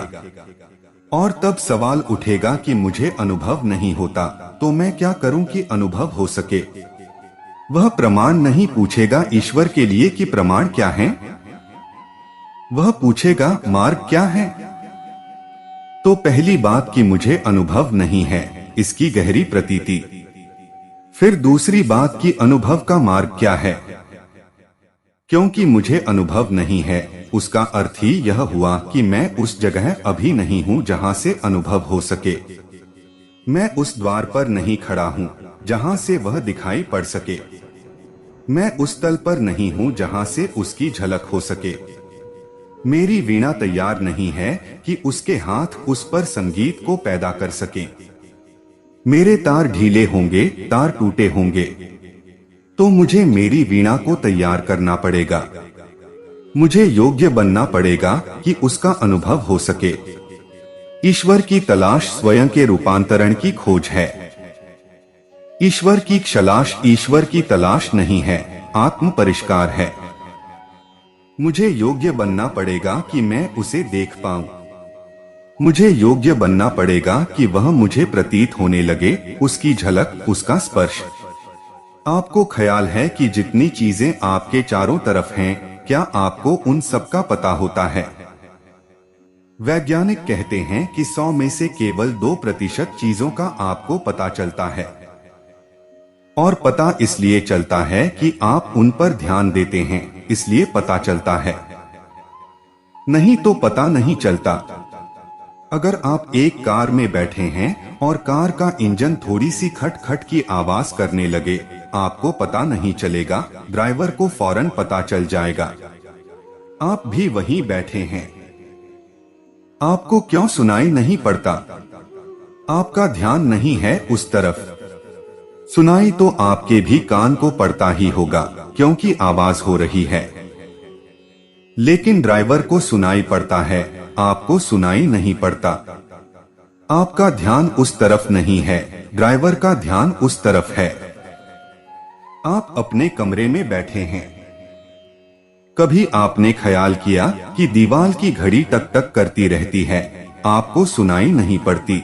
और तब सवाल उठेगा कि मुझे अनुभव नहीं होता तो मैं क्या करूं कि अनुभव हो सके। वह प्रमाण नहीं पूछेगा ईश्वर के लिए कि प्रमाण क्या है, वह पूछेगा मार्ग क्या है। तो पहली बात कि मुझे अनुभव नहीं है, इसकी गहरी प्रतीति। फिर दूसरी बात कि अनुभव का मार्ग क्या है। क्योंकि मुझे अनुभव नहीं है उसका अर्थ ही यह हुआ कि मैं उस जगह अभी नहीं हूँ जहाँ से अनुभव हो सके। मैं उस द्वार पर नहीं खड़ा हूँ जहाँ से वह दिखाई पड़ सके। मैं उस तल पर नहीं हूँ जहाँ से उसकी झलक हो सके। मेरी वीणा तैयार नहीं है कि उसके हाथ उस पर संगीत को पैदा कर सके। मेरे तार ढीले होंगे, तार टूटे होंगे, तो मुझे मेरी वीणा को तैयार करना पड़ेगा। मुझे योग्य बनना पड़ेगा कि उसका अनुभव हो सके। ईश्वर की तलाश स्वयं के रूपांतरण की खोज है। ईश्वर की खलाश ईश्वर की तलाश नहीं है, आत्म परिष्कार है। मुझे योग्य बनना पड़ेगा कि मैं उसे देख पाऊं। मुझे योग्य बनना पड़ेगा कि वह मुझे प्रतीत होने लगे, उसकी झलक, उसका स्पर्श। आपको ख्याल है कि जितनी चीजें आपके चारों तरफ हैं, क्या आपको उन सब का पता होता है? वैज्ञानिक कहते हैं कि 100 में से केवल 2% चीजों का आपको पता चलता है। और पता इसलिए चलता है कि आप उन पर ध्यान देते हैं, इसलिए पता चलता है। नहीं तो पता नहीं चलता। अगर आप एक कार में बैठे हैं और कार का इंजन थोड़ी सी खट खट की आवाज करने लगे, आपको पता नहीं चलेगा, ड्राइवर को फौरन पता चल जाएगा। आप भी वहीं बैठे हैं। आपको क्यों सुनाई नहीं पड़ता? आपका ध्यान नहीं है उस तरफ। सुनाई तो आपके भी कान को पड़ता ही होगा, क्योंकि आवाज हो रही है। लेकिन ड्राइवर को सुनाई पड़ता है, आपको सुनाई नहीं पड़ता। आपका ध्यान उस तरफ नहीं है, ड्राइवर का ध्यान उस तरफ है। आप अपने कमरे में बैठे हैं। कभी आपने ख्याल किया कि दीवार की घड़ी टक टक करती रहती है, आपको सुनाई नहीं पड़ती?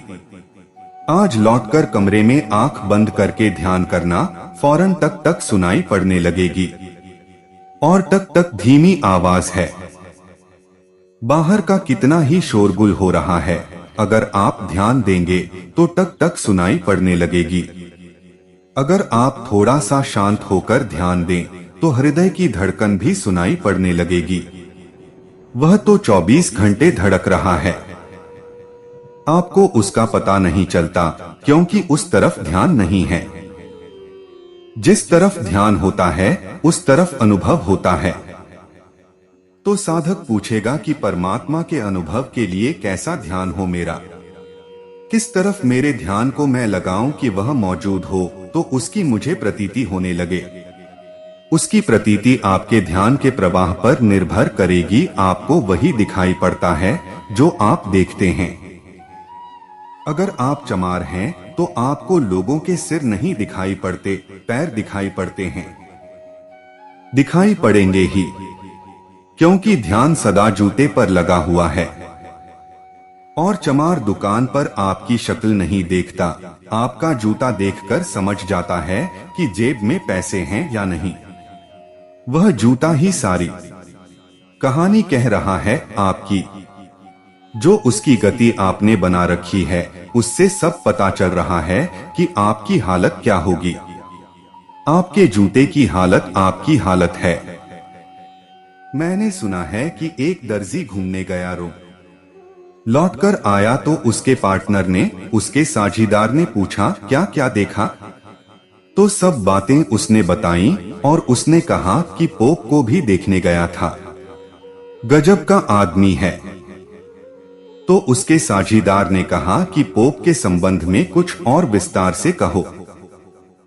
आज लौटकर कमरे में आंख बंद करके ध्यान करना, फौरन टक टक सुनाई पड़ने लगेगी। और टक टक धीमी आवाज है। बाहर का कितना ही शोरगुल हो रहा है, अगर आप ध्यान देंगे तो टक टक सुनाई पड़ने लगेगी। अगर आप थोड़ा सा शांत होकर ध्यान दें तो हृदय की धड़कन भी सुनाई पड़ने लगेगी। वह तो 24 घंटे धड़क रहा है। आपको उसका पता नहीं चलता, क्योंकि उस तरफ ध्यान नहीं है। जिस तरफ ध्यान होता है उस तरफ अनुभव होता है। तो साधक पूछेगा कि परमात्मा के अनुभव के लिए कैसा ध्यान हो मेरा? किस तरफ मेरे ध्यान को मैं लगाऊं कि वह मौजूद हो तो उसकी मुझे प्रतीति होने लगे। उसकी प्रतीति आपके ध्यान के प्रवाह पर निर्भर करेगी। आपको वही दिखाई पड़ता है जो आप देखते हैं। अगर आप चमार हैं तो आपको लोगों के सिर नहीं दिखाई पड़ते, पैर दिखाई पड़ते हैं। दिखाई पड़ेंगे ही, क्योंकि ध्यान सदा जूते पर लगा हुआ है। और चमार दुकान पर आपकी शक्ल नहीं देखता, आपका जूता देखकर समझ जाता है कि जेब में पैसे हैं या नहीं। वह जूता ही सारी कहानी कह रहा है आपकी। जो उसकी गति आपने बना रखी है, उससे सब पता चल रहा है कि आपकी हालत क्या होगी। आपके जूते की हालत आपकी हालत है। मैंने सुना है कि एक दर्जी घूमने गया, लौटकर आया तो उसके पार्टनर ने, उसके साझीदार ने पूछा क्या क्या देखा? तो सब बातें उसने बताई और उसने कहा कि पोप को भी देखने गया था, गजब का आदमी है। तो उसके साझीदार ने कहा कि पोप के संबंध में कुछ और विस्तार से कहो।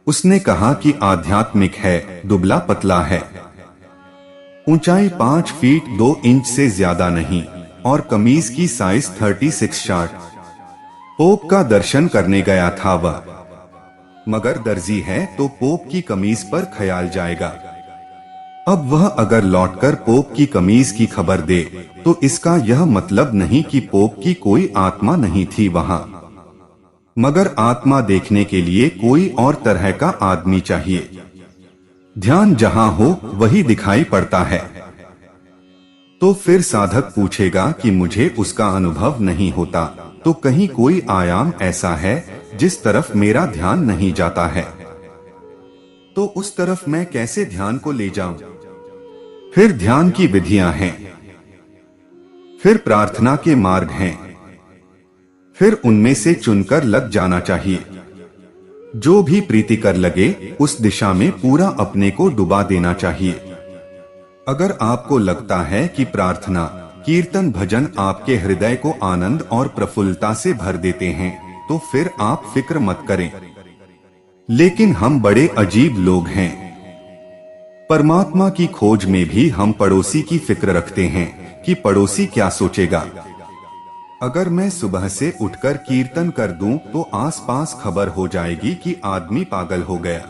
उसने कहा कि आध्यात्मिक है, दुबला पतला है, ऊंचाई 5 फीट 2 इंच से ज्यादा नहीं और कमीज की साइज 36 शर्ट। पोप का दर्शन करने गया था वह, मगर दर्जी है तो पोप की कमीज पर ख्याल जाएगा। अब वह अगर लौटकर पोप की कमीज की खबर दे तो इसका यह मतलब नहीं कि पोप की कोई आत्मा नहीं थी वहां, मगर आत्मा देखने के लिए कोई और तरह का आदमी चाहिए। ध्यान जहां हो वही दिखाई पड़ता है। तो फिर साधक पूछेगा कि मुझे उसका अनुभव नहीं होता, तो कहीं कोई आयाम ऐसा है जिस तरफ मेरा ध्यान नहीं जाता है, तो उस तरफ मैं कैसे ध्यान को ले जाऊं? फिर ध्यान की विधियां हैं, फिर प्रार्थना के मार्ग हैं, फिर उनमें से चुनकर लग जाना चाहिए। जो भी प्रीतिकर लगे उस दिशा में पूरा अपने को डुबा देना चाहिए। अगर आपको लगता है कि प्रार्थना, कीर्तन, भजन आपके हृदय को आनंद और प्रफुल्लता से भर देते हैं, तो फिर आप फिक्र मत करें। लेकिन हम बड़े अजीब लोग हैं। परमात्मा की खोज में भी हम पड़ोसी की फिक्र रखते हैं कि पड़ोसी क्या सोचेगा। अगर मैं सुबह से उठकर कीर्तन कर दूं तो आसपास खबर हो जाएगी कि आदमी पागल हो गया।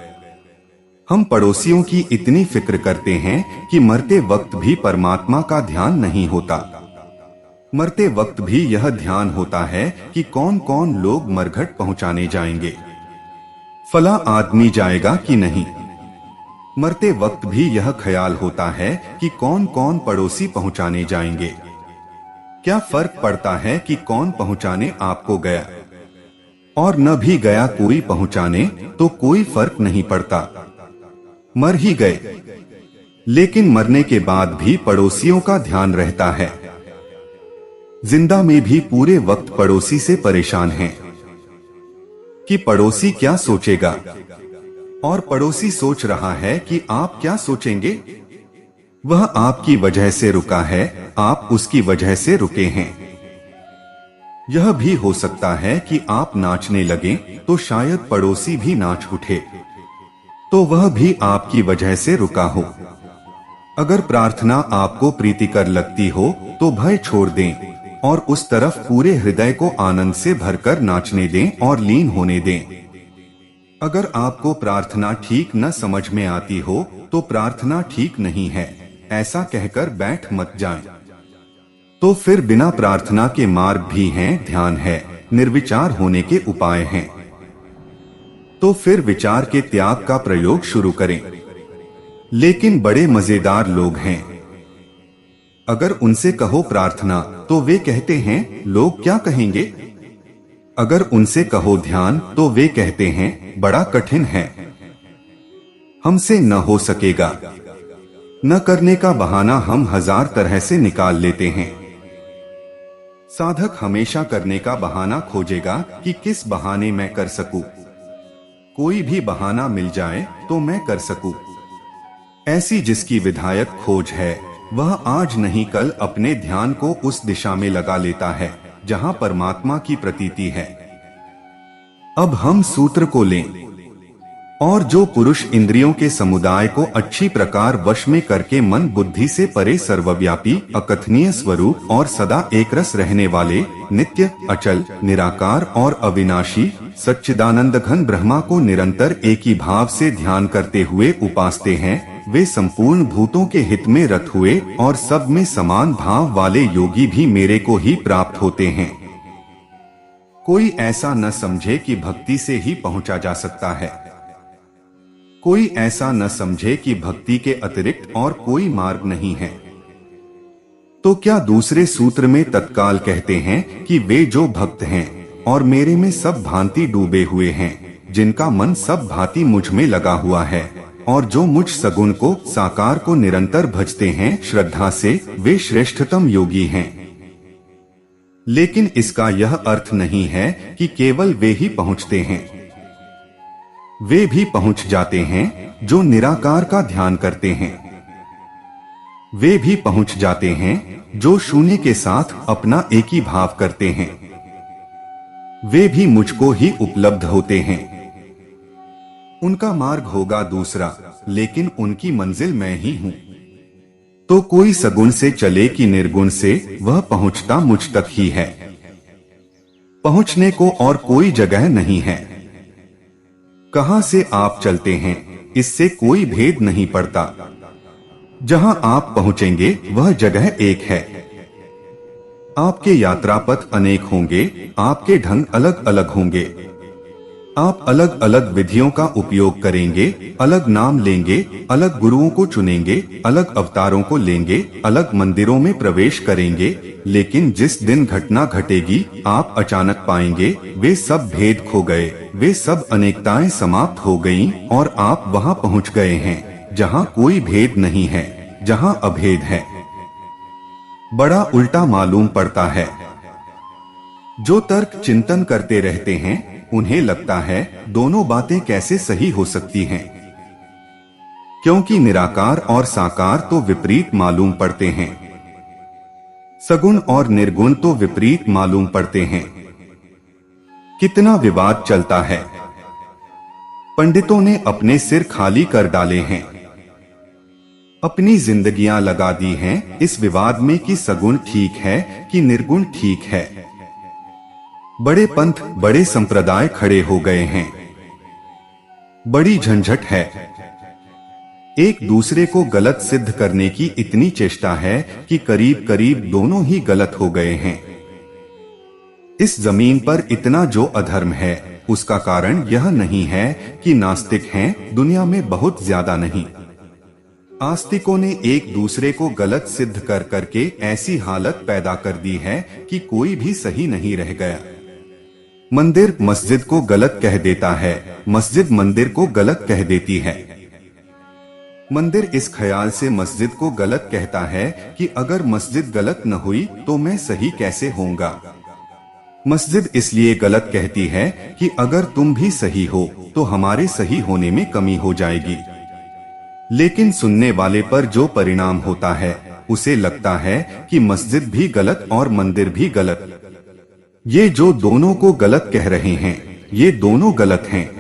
हम पड़ोसियों की इतनी फिक्र करते हैं कि मरते वक्त भी परमात्मा का ध्यान नहीं होता। मरते वक्त भी यह ध्यान होता है कि कौन कौन लोग मरघट पहुंचाने जाएंगे, फला आदमी जाएगा कि नहीं। मरते वक्त भी यह ख्याल होता है कि कौन कौन पड़ोसी पहुंचाने जाएंगे। क्या फर्क पड़ता है कि कौन पहुंचाने आपको गया, और न भी गया कोई पहुंचाने तो कोई फर्क नहीं पड़ता, मर ही गए। लेकिन मरने के बाद भी पड़ोसियों का ध्यान रहता है। जिंदा में भी पूरे वक्त पड़ोसी से परेशान हैं कि पड़ोसी क्या सोचेगा, और पड़ोसी सोच रहा है कि आप क्या सोचेंगे। वह आपकी वजह से रुका है, आप उसकी वजह से रुके हैं। यह भी हो सकता है कि आप नाचने लगे तो शायद पड़ोसी भी नाच उठे, तो वह भी आपकी वजह से रुका हो। अगर प्रार्थना आपको प्रीतिकर लगती हो तो भय छोड़ दें और उस तरफ पूरे हृदय को आनंद से भरकर नाचने दें और लीन होने दें। अगर आपको प्रार्थना ठीक न समझ में आती हो तो प्रार्थना ठीक नहीं है ऐसा कहकर बैठ मत जाएं। तो फिर बिना प्रार्थना के मार्ग भी हैं, ध्यान है, निर्विचार होने के उपाय हैं। तो फिर विचार के त्याग का प्रयोग शुरू करें। लेकिन बड़े मजेदार लोग हैं। अगर उनसे कहो प्रार्थना तो वे कहते हैं लोग क्या कहेंगे। अगर उनसे कहो ध्यान तो वे कहते हैं बड़ा कठिन है, हमसे न हो सकेगा। न करने का बहाना हम हजार तरह से निकाल लेते हैं। साधक हमेशा करने का बहाना खोजेगा कि किस बहाने मैं कर सकूं। कोई भी बहाना मिल जाए तो मैं कर सकूं। ऐसी जिसकी विधायक खोज है वह आज नहीं कल अपने ध्यान को उस दिशा में लगा लेता है जहां परमात्मा की प्रतीति है। अब हम सूत्र को लें। और जो पुरुष इंद्रियों के समुदाय को अच्छी प्रकार वश में करके मन बुद्धि से परे सर्वव्यापी, अकथनीय स्वरूप और सदा एकरस रहने वाले, नित्य, अचल, निराकार और अविनाशी सच्चिदानंद घन ब्रह्मा को निरंतर एक ही भाव से ध्यान करते हुए उपासते हैं, वे संपूर्ण भूतों के हित में रत हुए और सब में समान भाव वाले योगी भी मेरे को ही प्राप्त होते हैं। कोई ऐसा न समझे कि भक्ति से ही पहुंचा जा सकता है। कोई ऐसा न समझे कि भक्ति के अतिरिक्त और कोई मार्ग नहीं है। तो क्या दूसरे सूत्र में तत्काल कहते हैं कि वे जो भक्त हैं और मेरे में सब भांति डूबे हुए हैं, जिनका मन सब भांति मुझ में लगा हुआ है और जो मुझ सगुण को, साकार को निरंतर भजते हैं श्रद्धा से, वे श्रेष्ठतम योगी हैं। लेकिन इसका यह अर्थ नहीं है कि केवल वे ही पहुंचते हैं। वे भी पहुंच जाते हैं जो निराकार का ध्यान करते हैं। वे भी पहुंच जाते हैं जो शून्य के साथ अपना एक ही भाव करते हैं। वे भी मुझको ही उपलब्ध होते हैं। उनका मार्ग होगा दूसरा, लेकिन उनकी मंजिल मैं ही हूं। तो कोई सगुण से चले कि निर्गुण से, वह पहुंचता मुझ तक ही है। पहुंचने को और कोई जगह नहीं है। कहां से आप चलते हैं, इससे कोई भेद नहीं पड़ता। जहां आप पहुंचेंगे वह जगह एक है। आपके यात्रा पथ अनेक होंगे, आपके ढंग अलग अलग होंगे। आप अलग अलग विधियों का उपयोग करेंगे, अलग नाम लेंगे, अलग गुरुओं को चुनेंगे, अलग अवतारों को लेंगे, अलग मंदिरों में प्रवेश करेंगे, लेकिन जिस दिन घटना घटेगी आप अचानक पाएंगे वे सब भेद खो गए, वे सब अनेकताएं समाप्त हो गईं और आप वहां पहुंच गए हैं जहां कोई भेद नहीं है, जहां अभेद है। बड़ा उल्टा मालूम पड़ता है। जो तर्क चिंतन करते रहते हैं उन्हें लगता है दोनों बातें कैसे सही हो सकती हैं, क्योंकि निराकार और साकार तो विपरीत मालूम पड़ते हैं, सगुण और निर्गुण तो विपरीत मालूम पड़ते हैं। कितना विवाद चलता है। पंडितों ने अपने सिर खाली कर डाले हैं, अपनी जिंदगियां लगा दी हैं इस विवाद में कि सगुण ठीक है कि निर्गुण ठीक है। बड़े पंथ, बड़े संप्रदाय खड़े हो गए हैं। बड़ी झंझट है। एक दूसरे को गलत सिद्ध करने की इतनी चेष्टा है कि करीब करीब दोनों ही गलत हो गए हैं। इस जमीन पर इतना जो अधर्म है उसका कारण यह नहीं है कि नास्तिक हैं, दुनिया में बहुत ज्यादा नहीं। आस्तिकों ने एक दूसरे को गलत सिद्ध कर करके ऐसी हालत पैदा कर दी है कि कोई भी सही नहीं रह गया। मंदिर मस्जिद को गलत कह देता है, मस्जिद मंदिर को गलत कह देती है। मंदिर इस ख्याल से मस्जिद को गलत कहता है कि अगर मस्जिद गलत न हुई तो मैं सही कैसे होऊंगा। मस्जिद इसलिए गलत कहती है कि अगर तुम भी सही हो तो हमारे सही होने में कमी हो जाएगी। लेकिन सुनने वाले पर जो परिणाम होता है उसे लगता है कि मस्जिद भी गलत और मंदिर भी गलत। ये जो दोनों को गलत कह रहे हैं ये दोनों गलत हैं।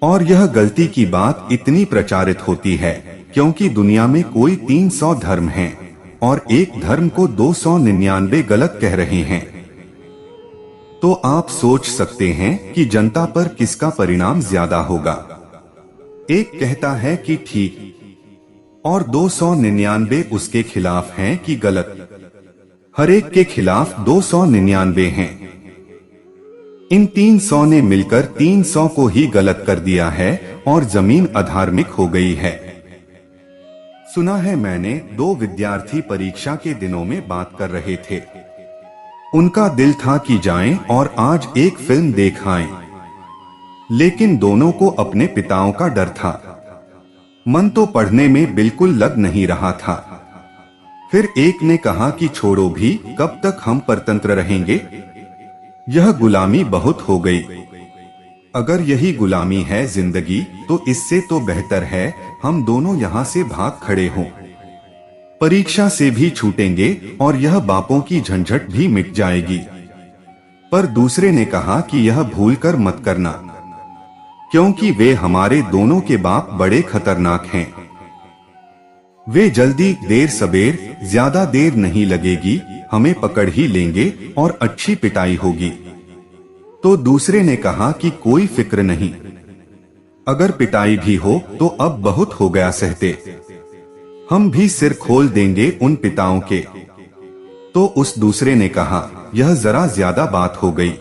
और यह गलती की बात इतनी प्रचारित होती है क्योंकि दुनिया में कोई 300 धर्म हैं और एक धर्म को 299 गलत कह रहे हैं। तो आप सोच सकते हैं कि जनता पर किसका परिणाम ज्यादा होगा। एक कहता है कि ठीक और 299 उसके खिलाफ हैं कि गलत। हर एक के खिलाफ 299 हैं। इन 300 ने मिलकर 300 को ही गलत कर दिया है और जमीन अधार्मिक हो गई है। सुना है मैंने, 2 विद्यार्थी परीक्षा के दिनों में बात कर रहे थे। उनका दिल था कि जाएं और आज एक फिल्म देख आएं, लेकिन दोनों को अपने पिताओं का डर था। मन तो पढ़ने में बिल्कुल लग नहीं रहा था। फिर एक ने कहा कि छोड़ो भी, कब तक हम परतंत्र रहेंगे। यह गुलामी बहुत हो गई। अगर यही गुलामी है जिंदगी तो इससे तो बेहतर है हम दोनों यहाँ से भाग खड़े हों। परीक्षा से भी छूटेंगे और यह बापों की झंझट भी मिट जाएगी। पर दूसरे ने कहा कि यह भूलकर मत करना, क्योंकि वे हमारे दोनों के बाप बड़े खतरनाक हैं। वे जल्दी देर सबेर ज्यादा देर नहीं लगेगी, हमें पकड़ ही लेंगे और अच्छी पिटाई होगी। तो दूसरे ने कहा कि कोई फिक्र नहीं, अगर पिटाई भी हो तो अब बहुत हो गया सहते, हम भी सिर खोल देंगे उन पिताओं के। तो उस दूसरे ने कहा यह जरा ज्यादा बात हो गई।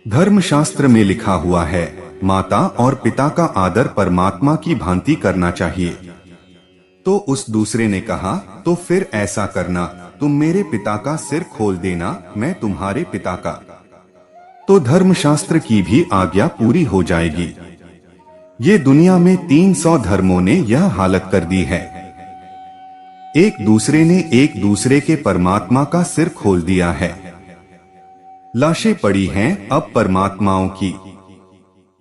धर्मशास्त्र में लिखा हुआ है माता और पिता का आदर परमात्मा की भांति करना चाहिए। तो उस दूसरे ने कहा तो फिर ऐसा करना, तुम मेरे पिता का सिर खोल देना, मैं तुम्हारे पिता का। तो धर्मशास्त्र की भी आज्ञा पूरी हो जाएगी। ये दुनिया में 300 धर्मों ने यह हालत कर दी है। एक दूसरे ने एक दूसरे के परमात्मा का सिर खोल दिया है। लाशें पड़ी हैं अब परमात्माओं की।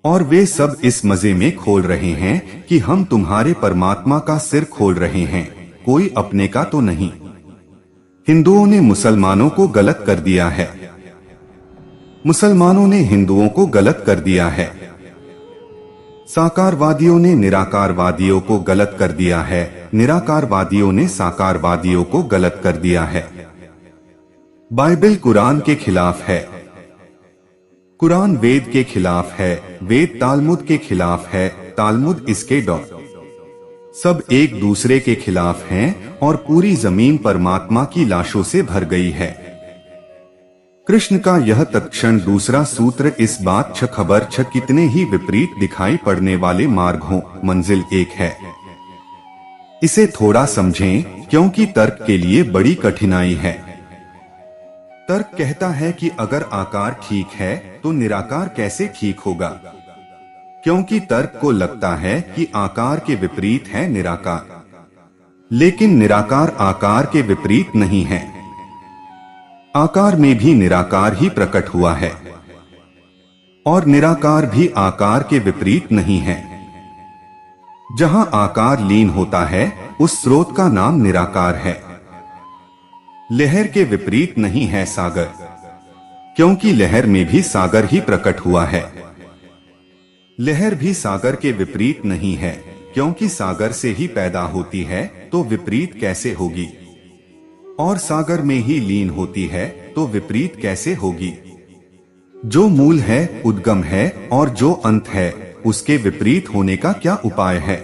और वे सब इस मजे में खोल रहे हैं कि हम तुम्हारे परमात्मा का सिर खोल रहे हैं, कोई अपने का तो नहीं। हिंदुओं ने मुसलमानों को गलत कर दिया है, मुसलमानों ने हिंदुओं को गलत कर दिया है, साकारवादियों ने निराकारवादियों को गलत कर दिया है, निराकारवादियों ने साकारवादियों को गलत कर दिया है। बाइबल कुरान के खिलाफ है, कुरान वेद के खिलाफ है, वेद तालमुद के खिलाफ है, तालमुद इसके सब एक दूसरे के खिलाफ हैं और पूरी जमीन परमात्मा की लाशों से भर गई है। कृष्ण का यह तत्क्षण दूसरा सूत्र इस बात छ खबर छ कितने ही विपरीत दिखाई पड़ने वाले मार्ग हों, मंजिल एक है। इसे थोड़ा समझें क्योंकि तर्क के लिए बड़ी कठिनाई है। तर्क कहता है कि अगर आकार ठीक है तो निराकार कैसे ठीक होगा, क्योंकि तर्क को लगता है कि आकार के विपरीत है निराकार, लेकिन निराकार आकार के विपरीत नहीं है। आकार में भी निराकार ही प्रकट हुआ है और निराकार भी आकार के विपरीत नहीं है। जहां आकार लीन होता है उस स्रोत का नाम निराकार है। लहर के विपरीत नहीं है सागर, क्योंकि लहर में भी सागर ही प्रकट हुआ है। लहर भी सागर के विपरीत नहीं है, क्योंकि सागर से ही पैदा होती है तो विपरीत कैसे होगी, और सागर में ही लीन होती है तो विपरीत कैसे होगी। जो मूल है उद्गम है और जो अंत है उसके विपरीत होने का क्या उपाय है।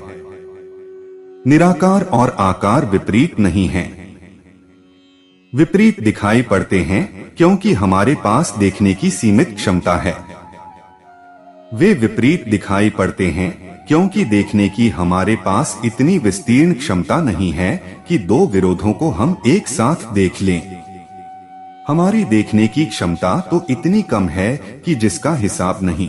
निराकार और आकार विपरीत नहीं है। विपरीत दिखाई पड़ते हैं क्योंकि हमारे पास देखने की सीमित क्षमता है। वे विपरीत दिखाई पड़ते हैं क्योंकि देखने की हमारे पास इतनी विस्तीर्ण क्षमता नहीं है कि दो विरोधों को हम एक साथ देख लें। हमारी देखने की क्षमता तो इतनी कम है कि जिसका हिसाब नहीं।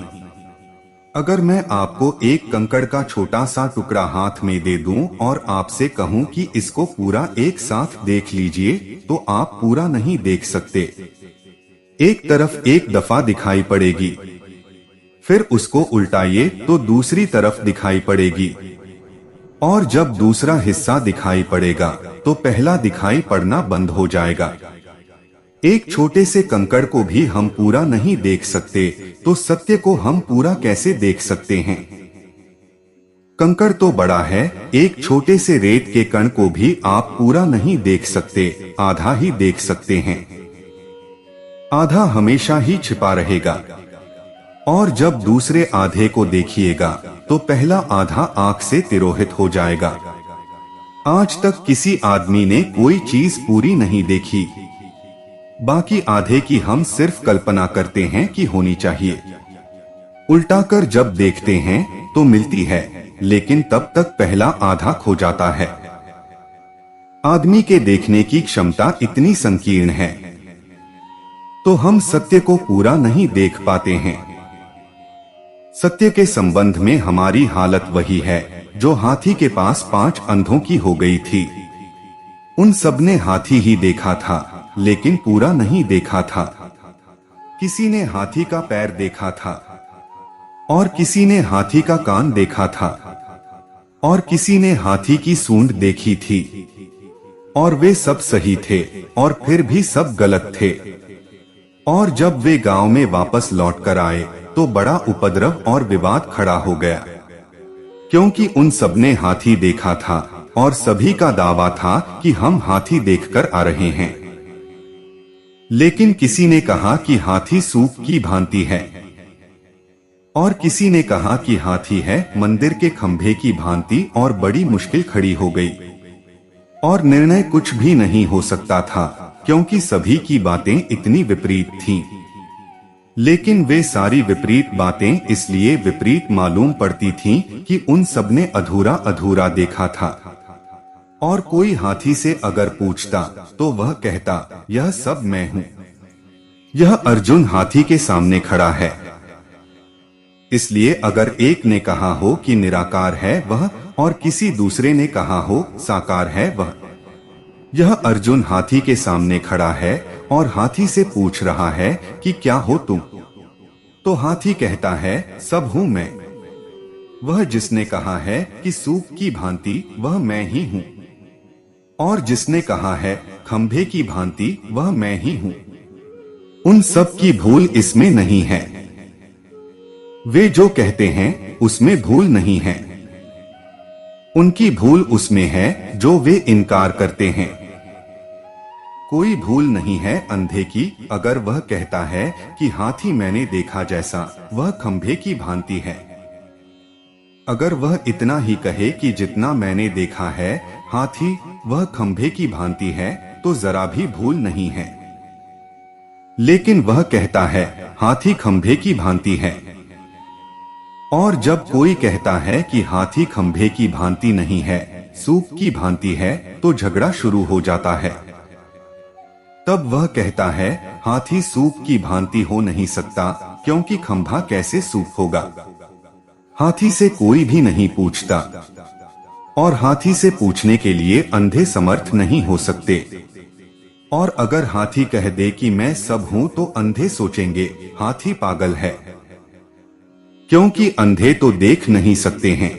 अगर मैं आपको एक कंकड़ का छोटा सा टुकड़ा हाथ में दे दूं और आपसे कहूं कि इसको पूरा एक साथ देख लीजिए, तो आप पूरा नहीं देख सकते। एक तरफ एक दफा दिखाई पड़ेगी, फिर उसको उल्टाइए तो दूसरी तरफ दिखाई पड़ेगी, और जब दूसरा हिस्सा दिखाई पड़ेगा तो पहला दिखाई पड़ना बंद हो जाएगा। एक छोटे से कंकड़ को भी हम पूरा नहीं देख सकते, तो सत्य को हम पूरा कैसे देख सकते हैं। कंकड़ तो बड़ा है, एक छोटे से रेत के कण को भी आप पूरा नहीं देख सकते, आधा ही देख सकते हैं। आधा हमेशा ही छिपा रहेगा, और जब दूसरे आधे को देखिएगा तो पहला आधा आंख से तिरोहित हो जाएगा। आज तक किसी आदमी ने कोई चीज पूरी नहीं देखी, बाकी आधे की हम सिर्फ कल्पना करते हैं कि होनी चाहिए। उल्टाकर जब देखते हैं तो मिलती है, लेकिन तब तक पहला आधा खो जाता है। आदमी के देखने की क्षमता इतनी संकीर्ण है तो हम सत्य को पूरा नहीं देख पाते हैं। सत्य के संबंध में हमारी हालत वही है जो हाथी के पास 5 अंधों की हो गई थी। उन सबने हाथी ही देखा था, लेकिन पूरा नहीं देखा था। किसी ने हाथी का पैर देखा था, और किसी ने हाथी का कान देखा था, और किसी ने हाथी की सूंड देखी थी, और वे सब सही थे और फिर भी सब गलत थे। और जब वे गांव में वापस लौटकर आए तो बड़ा उपद्रव और विवाद खड़ा हो गया, क्योंकि उन सबने हाथी देखा था और सभी का दावा था कि हम हाथी देखकर आ रहे हैं। लेकिन किसी ने कहा कि हाथी सूप की भांति है, और किसी ने कहा कि हाथी है मंदिर के खंभे की भांति, और बड़ी मुश्किल खड़ी हो गई और निर्णय कुछ भी नहीं हो सकता था, क्योंकि सभी की बातें इतनी विपरीत थीं। लेकिन वे सारी विपरीत बातें इसलिए विपरीत मालूम पड़ती थीं कि उन सबने अधूरा अधूरा देखा था। और कोई हाथी से अगर पूछता तो वह कहता, यह सब मैं हूं। यह अर्जुन हाथी के सामने खड़ा है। इसलिए अगर एक ने कहा हो कि निराकार है वह, और किसी दूसरे ने कहा हो साकार है वह, यह अर्जुन हाथी के सामने खड़ा है और हाथी से पूछ रहा है कि क्या हो तुम, तो हाथी कहता है, सब हूँ मैं। वह जिसने कहा है कि सूप की भांति, वह मैं ही हूँ। और जिसने कहा है खंभे की भांति, वह मैं ही हूँ। उन सब की भूल इसमें नहीं है। वे जो कहते हैं उसमें भूल नहीं है। उनकी भूल उसमें है जो वे इनकार करते हैं। कोई भूल नहीं है अंधे की, अगर वह कहता है कि हाथी मैंने देखा जैसा, वह खंभे की भांति है। अगर वह इतना ही कहे कि जितना मैंने देखा है हाथी वह खंभे की भांति है, तो जरा भी भूल नहीं है। लेकिन वह कहता है हाथी खंभे की भांति है। और जब कोई कहता है कि हाथी खंभे की भांति नहीं है, सूप की भांति है, तो झगड़ा शुरू हो जाता है। तब वह कहता है हाथी सूप की भांति हो नहीं सकता, क्योंकि खंभा कैसे सूप होगा। हाथी से कोई भी नहीं पूछता, और हाथी से पूछने के लिए अंधे समर्थ नहीं हो सकते। और अगर हाथी कह दे कि मैं सब हूं, तो अंधे सोचेंगे हाथी पागल है, क्योंकि अंधे तो देख नहीं सकते हैं।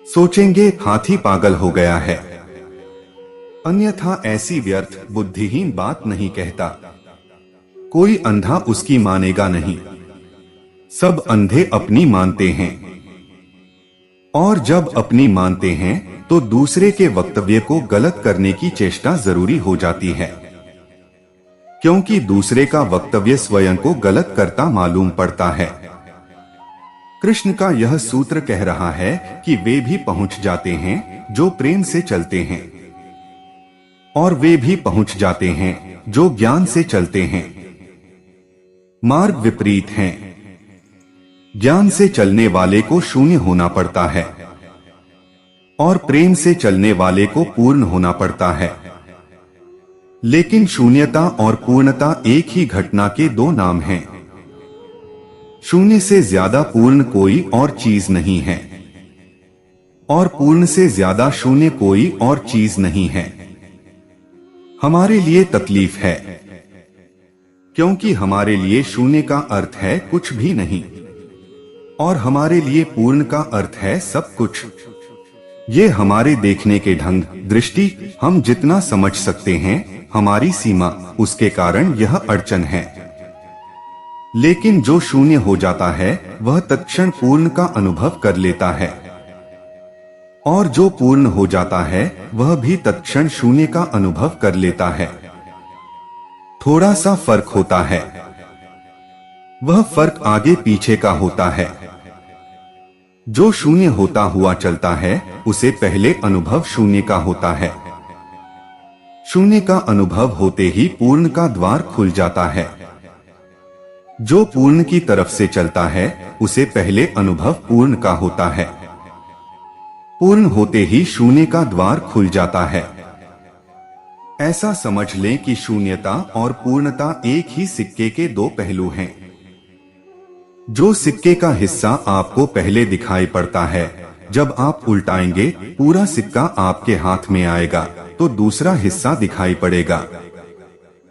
सोचेंगे हाथी पागल हो गया है। अन्यथा ऐसी व्यर्थ बुद्धिहीन बात नहीं कहता। कोई अंधा उसकी मानेगा नहीं। सब अंधे अपनी मानते हैं, और जब अपनी मानते हैं तो दूसरे के वक्तव्य को गलत करने की चेष्टा जरूरी हो जाती है, क्योंकि दूसरे का वक्तव्य स्वयं को गलत करता मालूम पड़ता है। कृष्ण का यह सूत्र कह रहा है कि वे भी पहुंच जाते हैं जो प्रेम से चलते हैं, और वे भी पहुंच जाते हैं जो ज्ञान से चलते हैं। मार्ग विपरीत हैं। ज्ञान से चलने वाले को शून्य होना पड़ता है, और प्रेम से चलने वाले को पूर्ण होना पड़ता है। लेकिन शून्यता और पूर्णता एक ही घटना के दो नाम हैं। शून्य से ज्यादा पूर्ण कोई और चीज नहीं है, और पूर्ण से ज्यादा शून्य कोई और चीज नहीं है। हमारे लिए तकलीफ है, क्योंकि हमारे लिए शून्य का अर्थ है कुछ भी नहीं, और हमारे लिए पूर्ण का अर्थ है सब कुछ। ये हमारे देखने के ढंग, दृष्टि, हम जितना समझ सकते हैं, हमारी सीमा, उसके कारण यह अड़चन है। लेकिन जो शून्य हो जाता है वह तत्क्षण पूर्ण का अनुभव कर लेता है, और जो पूर्ण हो जाता है वह भी तत्क्षण शून्य का अनुभव कर लेता है। थोड़ा सा फर्क होता है। वह फर्क आगे पीछे का होता है। जो शून्य होता हुआ चलता है उसे पहले अनुभव शून्य का होता है। शून्य का अनुभव होते ही पूर्ण का द्वार खुल जाता है। जो पूर्ण की तरफ से चलता है उसे पहले अनुभव पूर्ण का होता है। पूर्ण होते ही शून्य का द्वार खुल जाता है। ऐसा समझ लें कि शून्यता और पूर्णता एक ही सिक्के के दो पहलू हैं। जो सिक्के का हिस्सा आपको पहले दिखाई पड़ता है, जब आप उल्टाएंगे पूरा सिक्का आपके हाथ में आएगा तो दूसरा हिस्सा दिखाई पड़ेगा।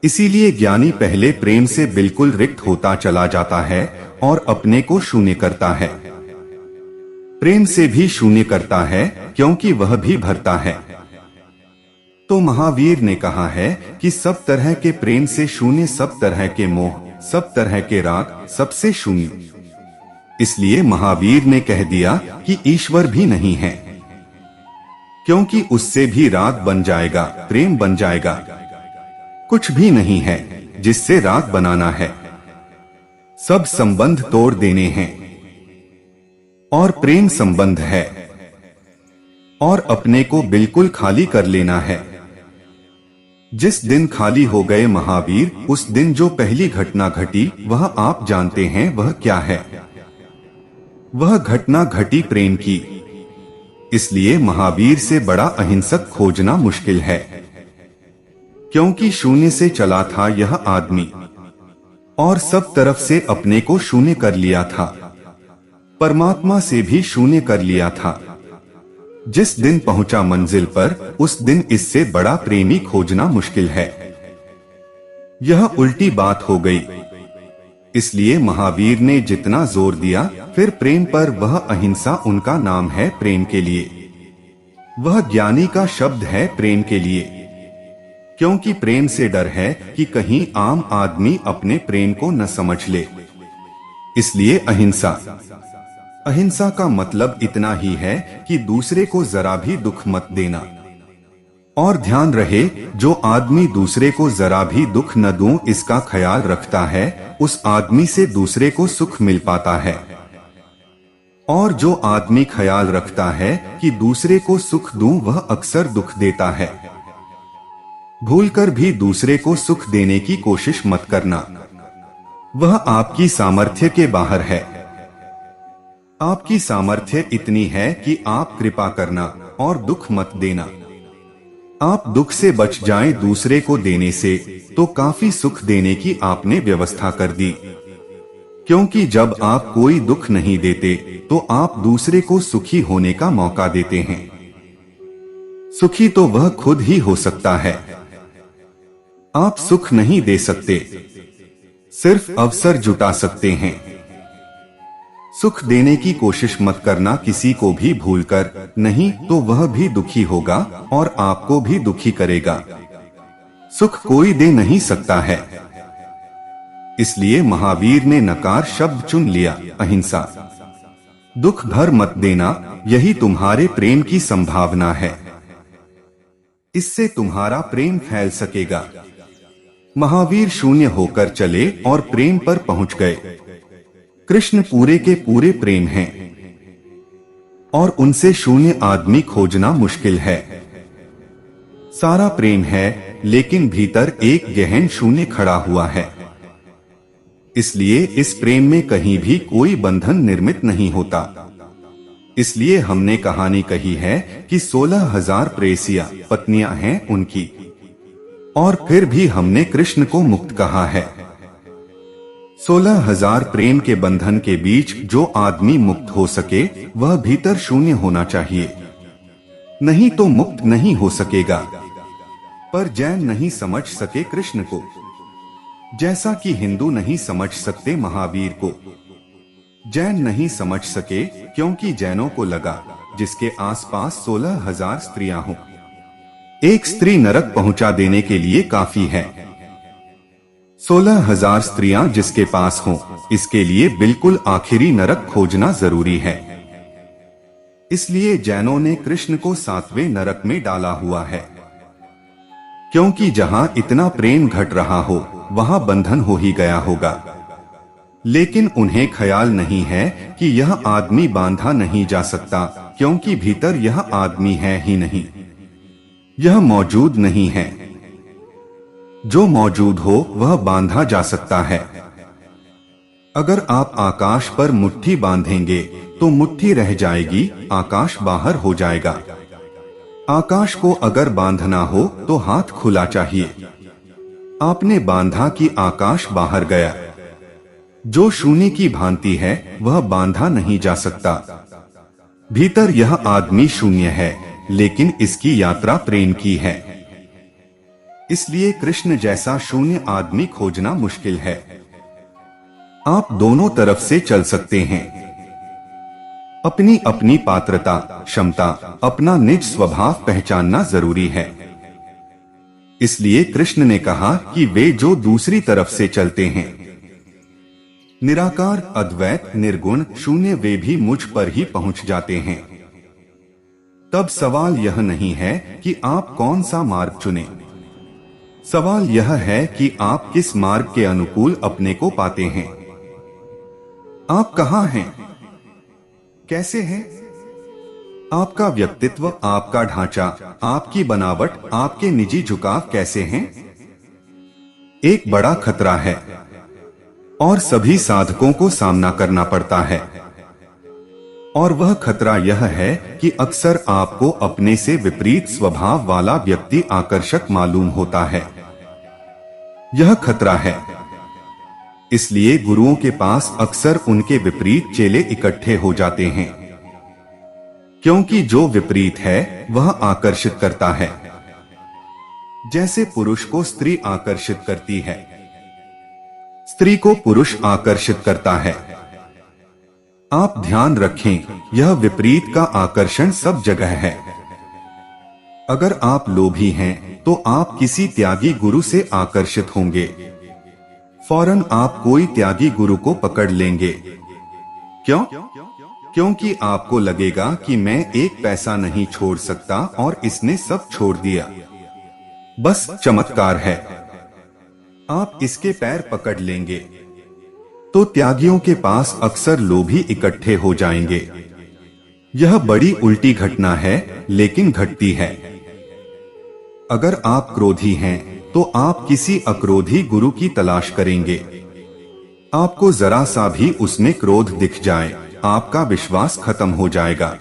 इसीलिए ज्ञानी पहले प्रेम से बिल्कुल रिक्त होता चला जाता है और अपने को शून्य करता है। प्रेम से भी शून्य करता है, क्योंकि वह भी भरता है। तो महावीर ने कहा है कि सब तरह के प्रेम से शून्य, सब तरह के मोह, सब तरह के राग, सबसे शून्य। इसलिए महावीर ने कह दिया कि ईश्वर भी नहीं है, क्योंकि उससे भी राग बन जाएगा, प्रेम बन जाएगा। कुछ भी नहीं है जिससे राग बनाना है। सब संबंध तोड़ देने हैं, और प्रेम संबंध है, और अपने को बिल्कुल खाली कर लेना है। जिस दिन खाली हो गए महावीर, उस दिन जो पहली घटना घटी वह आप जानते हैं वह क्या है। वह घटना घटी प्रेम की। इसलिए महावीर से बड़ा अहिंसक खोजना मुश्किल है, क्योंकि शून्य से चला था यह आदमी, और सब तरफ से अपने को शून्य कर लिया था। परमात्मा से भी शून्य कर लिया था। जिस दिन पहुंचा मंजिल पर, उस दिन इससे बड़ा प्रेमी खोजना मुश्किल है। यह उल्टी बात हो गई। इसलिए महावीर ने जितना जोर दिया फिर प्रेम पर, वह अहिंसा उनका नाम है प्रेम के लिए। वह ज्ञानी का शब्द है प्रेम के लिए, क्योंकि प्रेम से डर है कि कहीं आम आदमी अपने प्रेम को न समझ ले। इसलिए अहिंसा। अहिंसा का मतलब इतना ही है कि दूसरे को जरा भी दुख मत देना। और ध्यान रहे, जो आदमी दूसरे को जरा भी दुख न दूं इसका ख्याल रखता है, उस आदमी से दूसरे को सुख मिल पाता है। और जो आदमी ख्याल रखता है कि दूसरे को सुख दूं, वह अक्सर दुख देता है। भूलकर भी दूसरे को सुख देने की कोशिश मत करना, वह आपकी सामर्थ्य के बाहर है। आपकी सामर्थ्य इतनी है कि आप कृपा करना और दुख मत देना। आप दुख से बच जाएं दूसरे को देने से, तो काफी सुख देने की आपने व्यवस्था कर दी। क्योंकि जब आप कोई दुख नहीं देते तो आप दूसरे को सुखी होने का मौका देते हैं। सुखी तो वह खुद ही हो सकता है, आप सुख नहीं दे सकते, सिर्फ अवसर जुटा सकते हैं। सुख देने की कोशिश मत करना किसी को भी भूलकर, नहीं तो वह भी दुखी होगा और आपको भी दुखी करेगा। सुख कोई दे नहीं सकता है। इसलिए महावीर ने नकार शब्द चुन लिया, अहिंसा। दुख भर मत देना, यही तुम्हारे प्रेम की संभावना है। इससे तुम्हारा प्रेम फैल सकेगा। महावीर शून्य होकर चले और प्रेम पर पहुंच गए। कृष्ण पूरे के पूरे प्रेम हैं और उनसे शून्य आदमी खोजना मुश्किल है। सारा प्रेम है, लेकिन भीतर एक गहन शून्य खड़ा हुआ है। इसलिए इस प्रेम में कहीं भी कोई बंधन निर्मित नहीं होता। इसलिए हमने कहानी कही है कि 16,000 प्रेयसियां पत्नियां हैं उनकी, और फिर भी हमने कृष्ण को मुक्त कहा है। 16,000 प्रेम के बंधन के बीच जो आदमी मुक्त हो सके, वह भीतर शून्य होना चाहिए, नहीं तो मुक्त नहीं हो सकेगा। पर जैन नहीं समझ सके कृष्ण को, जैसा कि हिंदू नहीं समझ सकते महावीर को। जैन नहीं समझ सके क्योंकि जैनों को लगा जिसके आसपास 16,000 स्त्रियां हों, एक स्त्री नरक पहुंचा देने के लिए काफी है। 16,000 स्त्रियां जिसके पास हों, इसके लिए बिल्कुल आखिरी नरक खोजना जरूरी है। इसलिए जैनों ने कृष्ण को 7वें नरक में डाला हुआ है, क्योंकि जहां इतना प्रेम घट रहा हो वहां बंधन हो ही गया होगा। लेकिन उन्हें ख्याल नहीं है कि यह आदमी बांधा नहीं जा सकता, क्योंकि भीतर यह आदमी है ही नहीं, यह मौजूद नहीं है। जो मौजूद हो वह बांधा जा सकता है। अगर आप आकाश पर मुट्ठी बांधेंगे तो मुट्ठी रह जाएगी, आकाश बाहर हो जाएगा। आकाश को अगर बांधना हो तो हाथ खुला चाहिए। आपने बांधा कि आकाश बाहर गया। जो शून्य की भांति है वह बांधा नहीं जा सकता। भीतर यह आदमी शून्य है, लेकिन इसकी यात्रा प्रेम की है। इसलिए कृष्ण जैसा शून्य आदमी खोजना मुश्किल है। आप दोनों तरफ से चल सकते हैं। अपनी अपनी पात्रता, क्षमता, अपना निज स्वभाव पहचानना जरूरी है। इसलिए कृष्ण ने कहा कि वे जो दूसरी तरफ से चलते हैं, निराकार, अद्वैत, निर्गुण, शून्य, वे भी मुझ पर ही पहुंच जाते हैं। तब सवाल यह नहीं है कि आप कौन सा मार्ग चुने। सवाल यह है कि आप किस मार्ग के अनुकूल अपने को पाते हैं। आप कहाँ हैं, कैसे हैं? आपका व्यक्तित्व, आपका ढांचा, आपकी बनावट, आपके निजी झुकाव कैसे हैं? एक बड़ा खतरा है और सभी साधकों को सामना करना पड़ता है। और वह खतरा यह है कि अक्सर आपको अपने से विपरीत स्वभाव वाला व्यक्ति आकर्षक मालूम होता है। यह खतरा है। इसलिए गुरुओं के पास अक्सर उनके विपरीत चेले इकट्ठे हो जाते हैं, क्योंकि जो विपरीत है वह आकर्षित करता है, जैसे पुरुष को स्त्री आकर्षित करती है। स्त्री को पुरुष आकर्षित करता है। आप ध्यान रखें, यह विपरीत का आकर्षण सब जगह है। अगर आप लोभी हैं तो आप किसी त्यागी गुरु से आकर्षित होंगे। फौरन आप कोई त्यागी गुरु को पकड़ लेंगे। क्यों? क्योंकि आपको लगेगा कि मैं एक पैसा नहीं छोड़ सकता और इसने सब छोड़ दिया। बस चमत्कार है। आप इसके पैर पकड़ लेंगे तो त्यागियों के पास अक्सर लोभी इकट्ठे हो जाएंगे। यह बड़ी उल्टी घटना है, लेकिन घटती है। अगर आप क्रोधी हैं तो आप किसी अक्रोधी गुरु की तलाश करेंगे। आपको जरा सा भी उसमें क्रोध दिख जाए, आपका विश्वास खत्म हो जाएगा,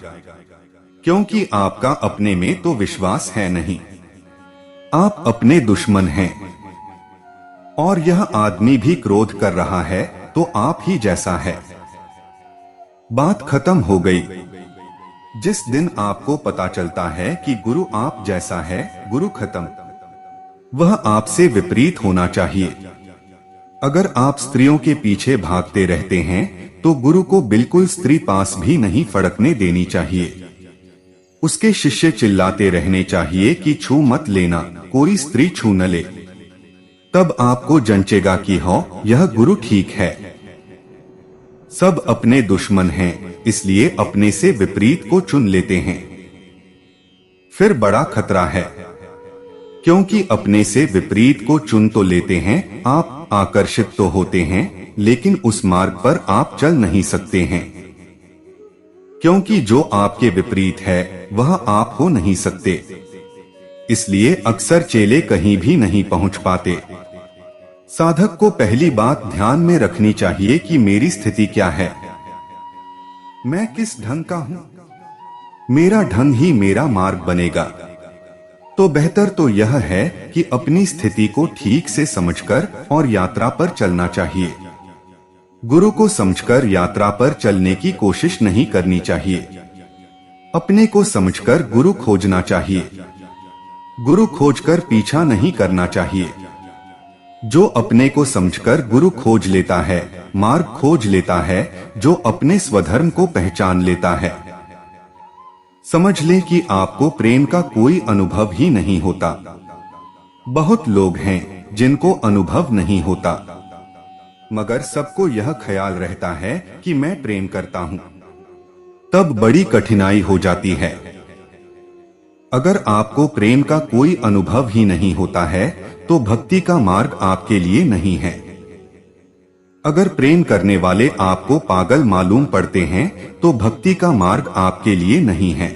क्योंकि आपका अपने में तो विश्वास है नहीं। आप अपने दुश्मन हैं और यह आदमी भी क्रोध कर रहा है तो आप ही जैसा है। बात खत्म हो गई। जिस दिन आपको पता चलता है कि गुरु आप जैसा है, गुरु खत्म, वह आपसे विपरीत होना चाहिए। अगर आप स्त्रियों के पीछे भागते रहते हैं तो गुरु को बिल्कुल स्त्री पास भी नहीं फड़कने देनी चाहिए। उसके शिष्य चिल्लाते रहने चाहिए कि छू मत लेना, कोई स्त्री छू न ले। तब आपको जंचेगा कि हो, यह गुरु ठीक है। सब अपने दुश्मन हैं, इसलिए अपने से विपरीत को चुन लेते हैं। फिर बड़ा खतरा है, क्योंकि अपने से विपरीत को चुन तो लेते हैं, आप आकर्षित तो होते हैं, लेकिन उस मार्ग पर आप चल नहीं सकते हैं, क्योंकि जो आपके विपरीत है वह आप हो नहीं सकते। इसलिए अक्सर चेले कहीं भी नहीं पहुंच पाते। साधक को पहली बात ध्यान में रखनी चाहिए कि मेरी स्थिति क्या है, मैं किस ढंग का हूं। मेरा ढंग ही मेरा मार्ग बनेगा। तो बेहतर तो यह है कि अपनी स्थिति को ठीक से समझकर और यात्रा पर चलना चाहिए। गुरु को समझकर यात्रा पर चलने की कोशिश नहीं करनी चाहिए। अपने को समझकर गुरु खोजना चाहिए। गुरु खोजकर पीछा नहीं करना चाहिए। जो अपने को समझकर गुरु खोज लेता है, मार्ग खोज लेता है, जो अपने स्वधर्म को पहचान लेता है। समझ ले कि आपको प्रेम का कोई अनुभव ही नहीं होता। बहुत लोग हैं जिनको अनुभव नहीं होता, मगर सबको यह ख्याल रहता है कि मैं प्रेम करता हूं। तब बड़ी कठिनाई हो जाती है। अगर आपको प्रेम का कोई अनुभव ही नहीं होता है तो भक्ति का मार्ग आपके लिए नहीं है। अगर प्रेम करने वाले आपको पागल मालूम पड़ते हैं तो भक्ति का मार्ग आपके लिए नहीं है।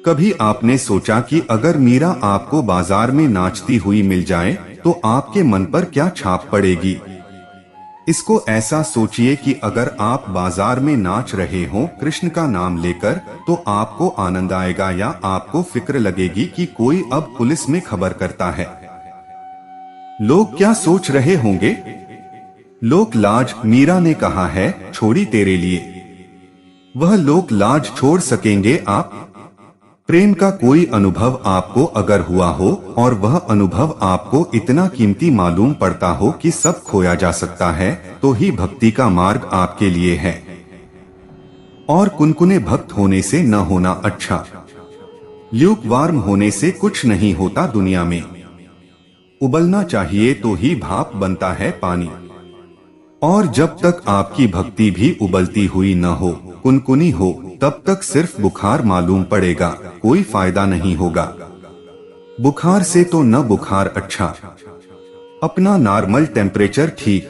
कभी आपने सोचा कि अगर मीरा आपको बाजार में नाचती हुई मिल जाए तो आपके मन पर क्या छाप पड़ेगी? इसको ऐसा सोचिए कि अगर आप बाजार में नाच रहे हो कृष्ण का नाम लेकर, तो आपको आनंद आएगा या आपको फिक्र लगेगी कि कोई अब पुलिस में खबर करता है? लोग क्या सोच रहे होंगे? लोक लाज, मीरा ने कहा है, छोड़ी तेरे लिए। वह लोक लाज छोड़ सकेंगे आप? प्रेम का कोई अनुभव आपको अगर हुआ हो और वह अनुभव आपको इतना कीमती मालूम पड़ता हो कि सब खोया जा सकता है, तो ही भक्ति का मार्ग आपके लिए है। और कुनकुने भक्त होने से न होना अच्छा। ल्यूकवार्म होने से कुछ नहीं होता दुनिया में। उबलना चाहिए तो ही भाप बनता है पानी। और जब तक आपकी भक्ति भी उबलती हुई न हो, कुनकुनी हो, तब तक सिर्फ बुखार मालूम पड़ेगा, कोई फायदा नहीं होगा। बुखार से तो न बुखार अच्छा, अपना नॉर्मल टेम्परेचर ठीक,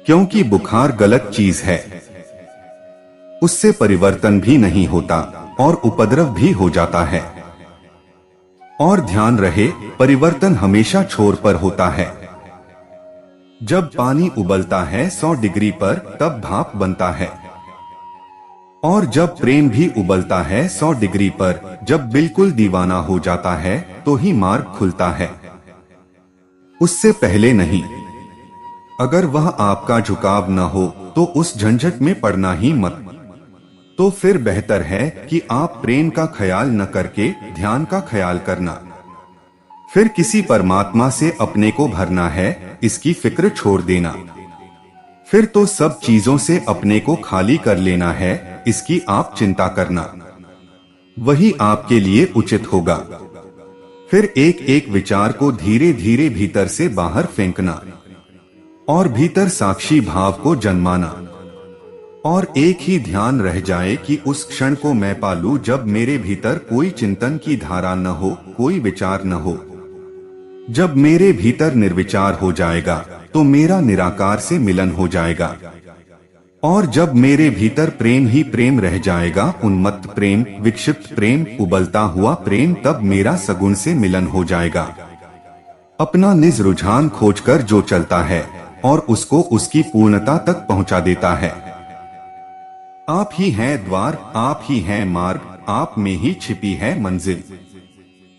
क्योंकि बुखार गलत चीज है। उससे परिवर्तन भी नहीं होता और उपद्रव भी हो जाता है। और ध्यान रहे, परिवर्तन हमेशा छोर पर होता है। जब पानी उबलता है 100 डिग्री पर, तब भाप बनता है। और जब प्रेम भी उबलता है 100 डिग्री पर, जब बिल्कुल दीवाना हो जाता है, तो ही मार्ग खुलता है, उससे पहले नहीं। अगर वह आपका झुकाव न हो तो उस झंझट में पड़ना ही मत। तो फिर बेहतर है कि आप प्रेम का ख्याल न करके ध्यान का ख्याल करना। फिर किसी परमात्मा से अपने को भरना है, इसकी फिक्र छोड़ देना। फिर तो सब चीजों से अपने को खाली कर लेना है, इसकी आप चिंता करना। वही आपके लिए उचित होगा। फिर एक एक विचार को धीरे धीरे भीतर से बाहर फेंकना और भीतर साक्षी भाव को जन्माना। और एक ही ध्यान रह जाए कि उस क्षण को मैं पालूं जब मेरे भीतर कोई चिंतन की धारा न हो, कोई विचार न हो। जब मेरे भीतर निर्विचार हो जाएगा तो मेरा निराकार से मिलन हो जाएगा। और जब मेरे भीतर प्रेम ही प्रेम रह जाएगा, उन्मत्त प्रेम, विक्षिप्त प्रेम, उबलता हुआ प्रेम, तब मेरा सगुण से मिलन हो जाएगा। अपना निज रुझान खोजकर जो चलता है और उसको उसकी पूर्णता तक पहुंचा देता है। आप ही हैं द्वार, आप ही हैं मार्ग, आप में ही छिपी है मंजिल।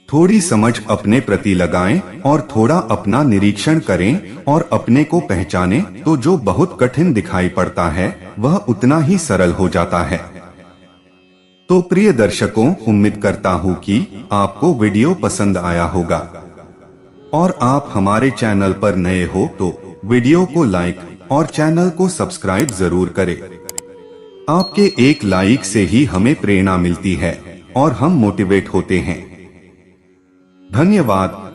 थोड़ी समझ अपने प्रति लगाएं और थोड़ा अपना निरीक्षण करें और अपने को पहचानें तो जो बहुत कठिन दिखाई पड़ता है वह उतना ही सरल हो जाता है। तो प्रिय दर्शकों, उम्मीद करता हूं कि आपको वीडियो पसंद आया होगा और आप हमारे चैनल पर नए हो तो वीडियो को लाइक और चैनल को सब्सक्राइब जरूर करें। आपके एक लाइक से ही हमें प्रेरणा मिलती है और हम मोटिवेट होते हैं। धन्यवाद।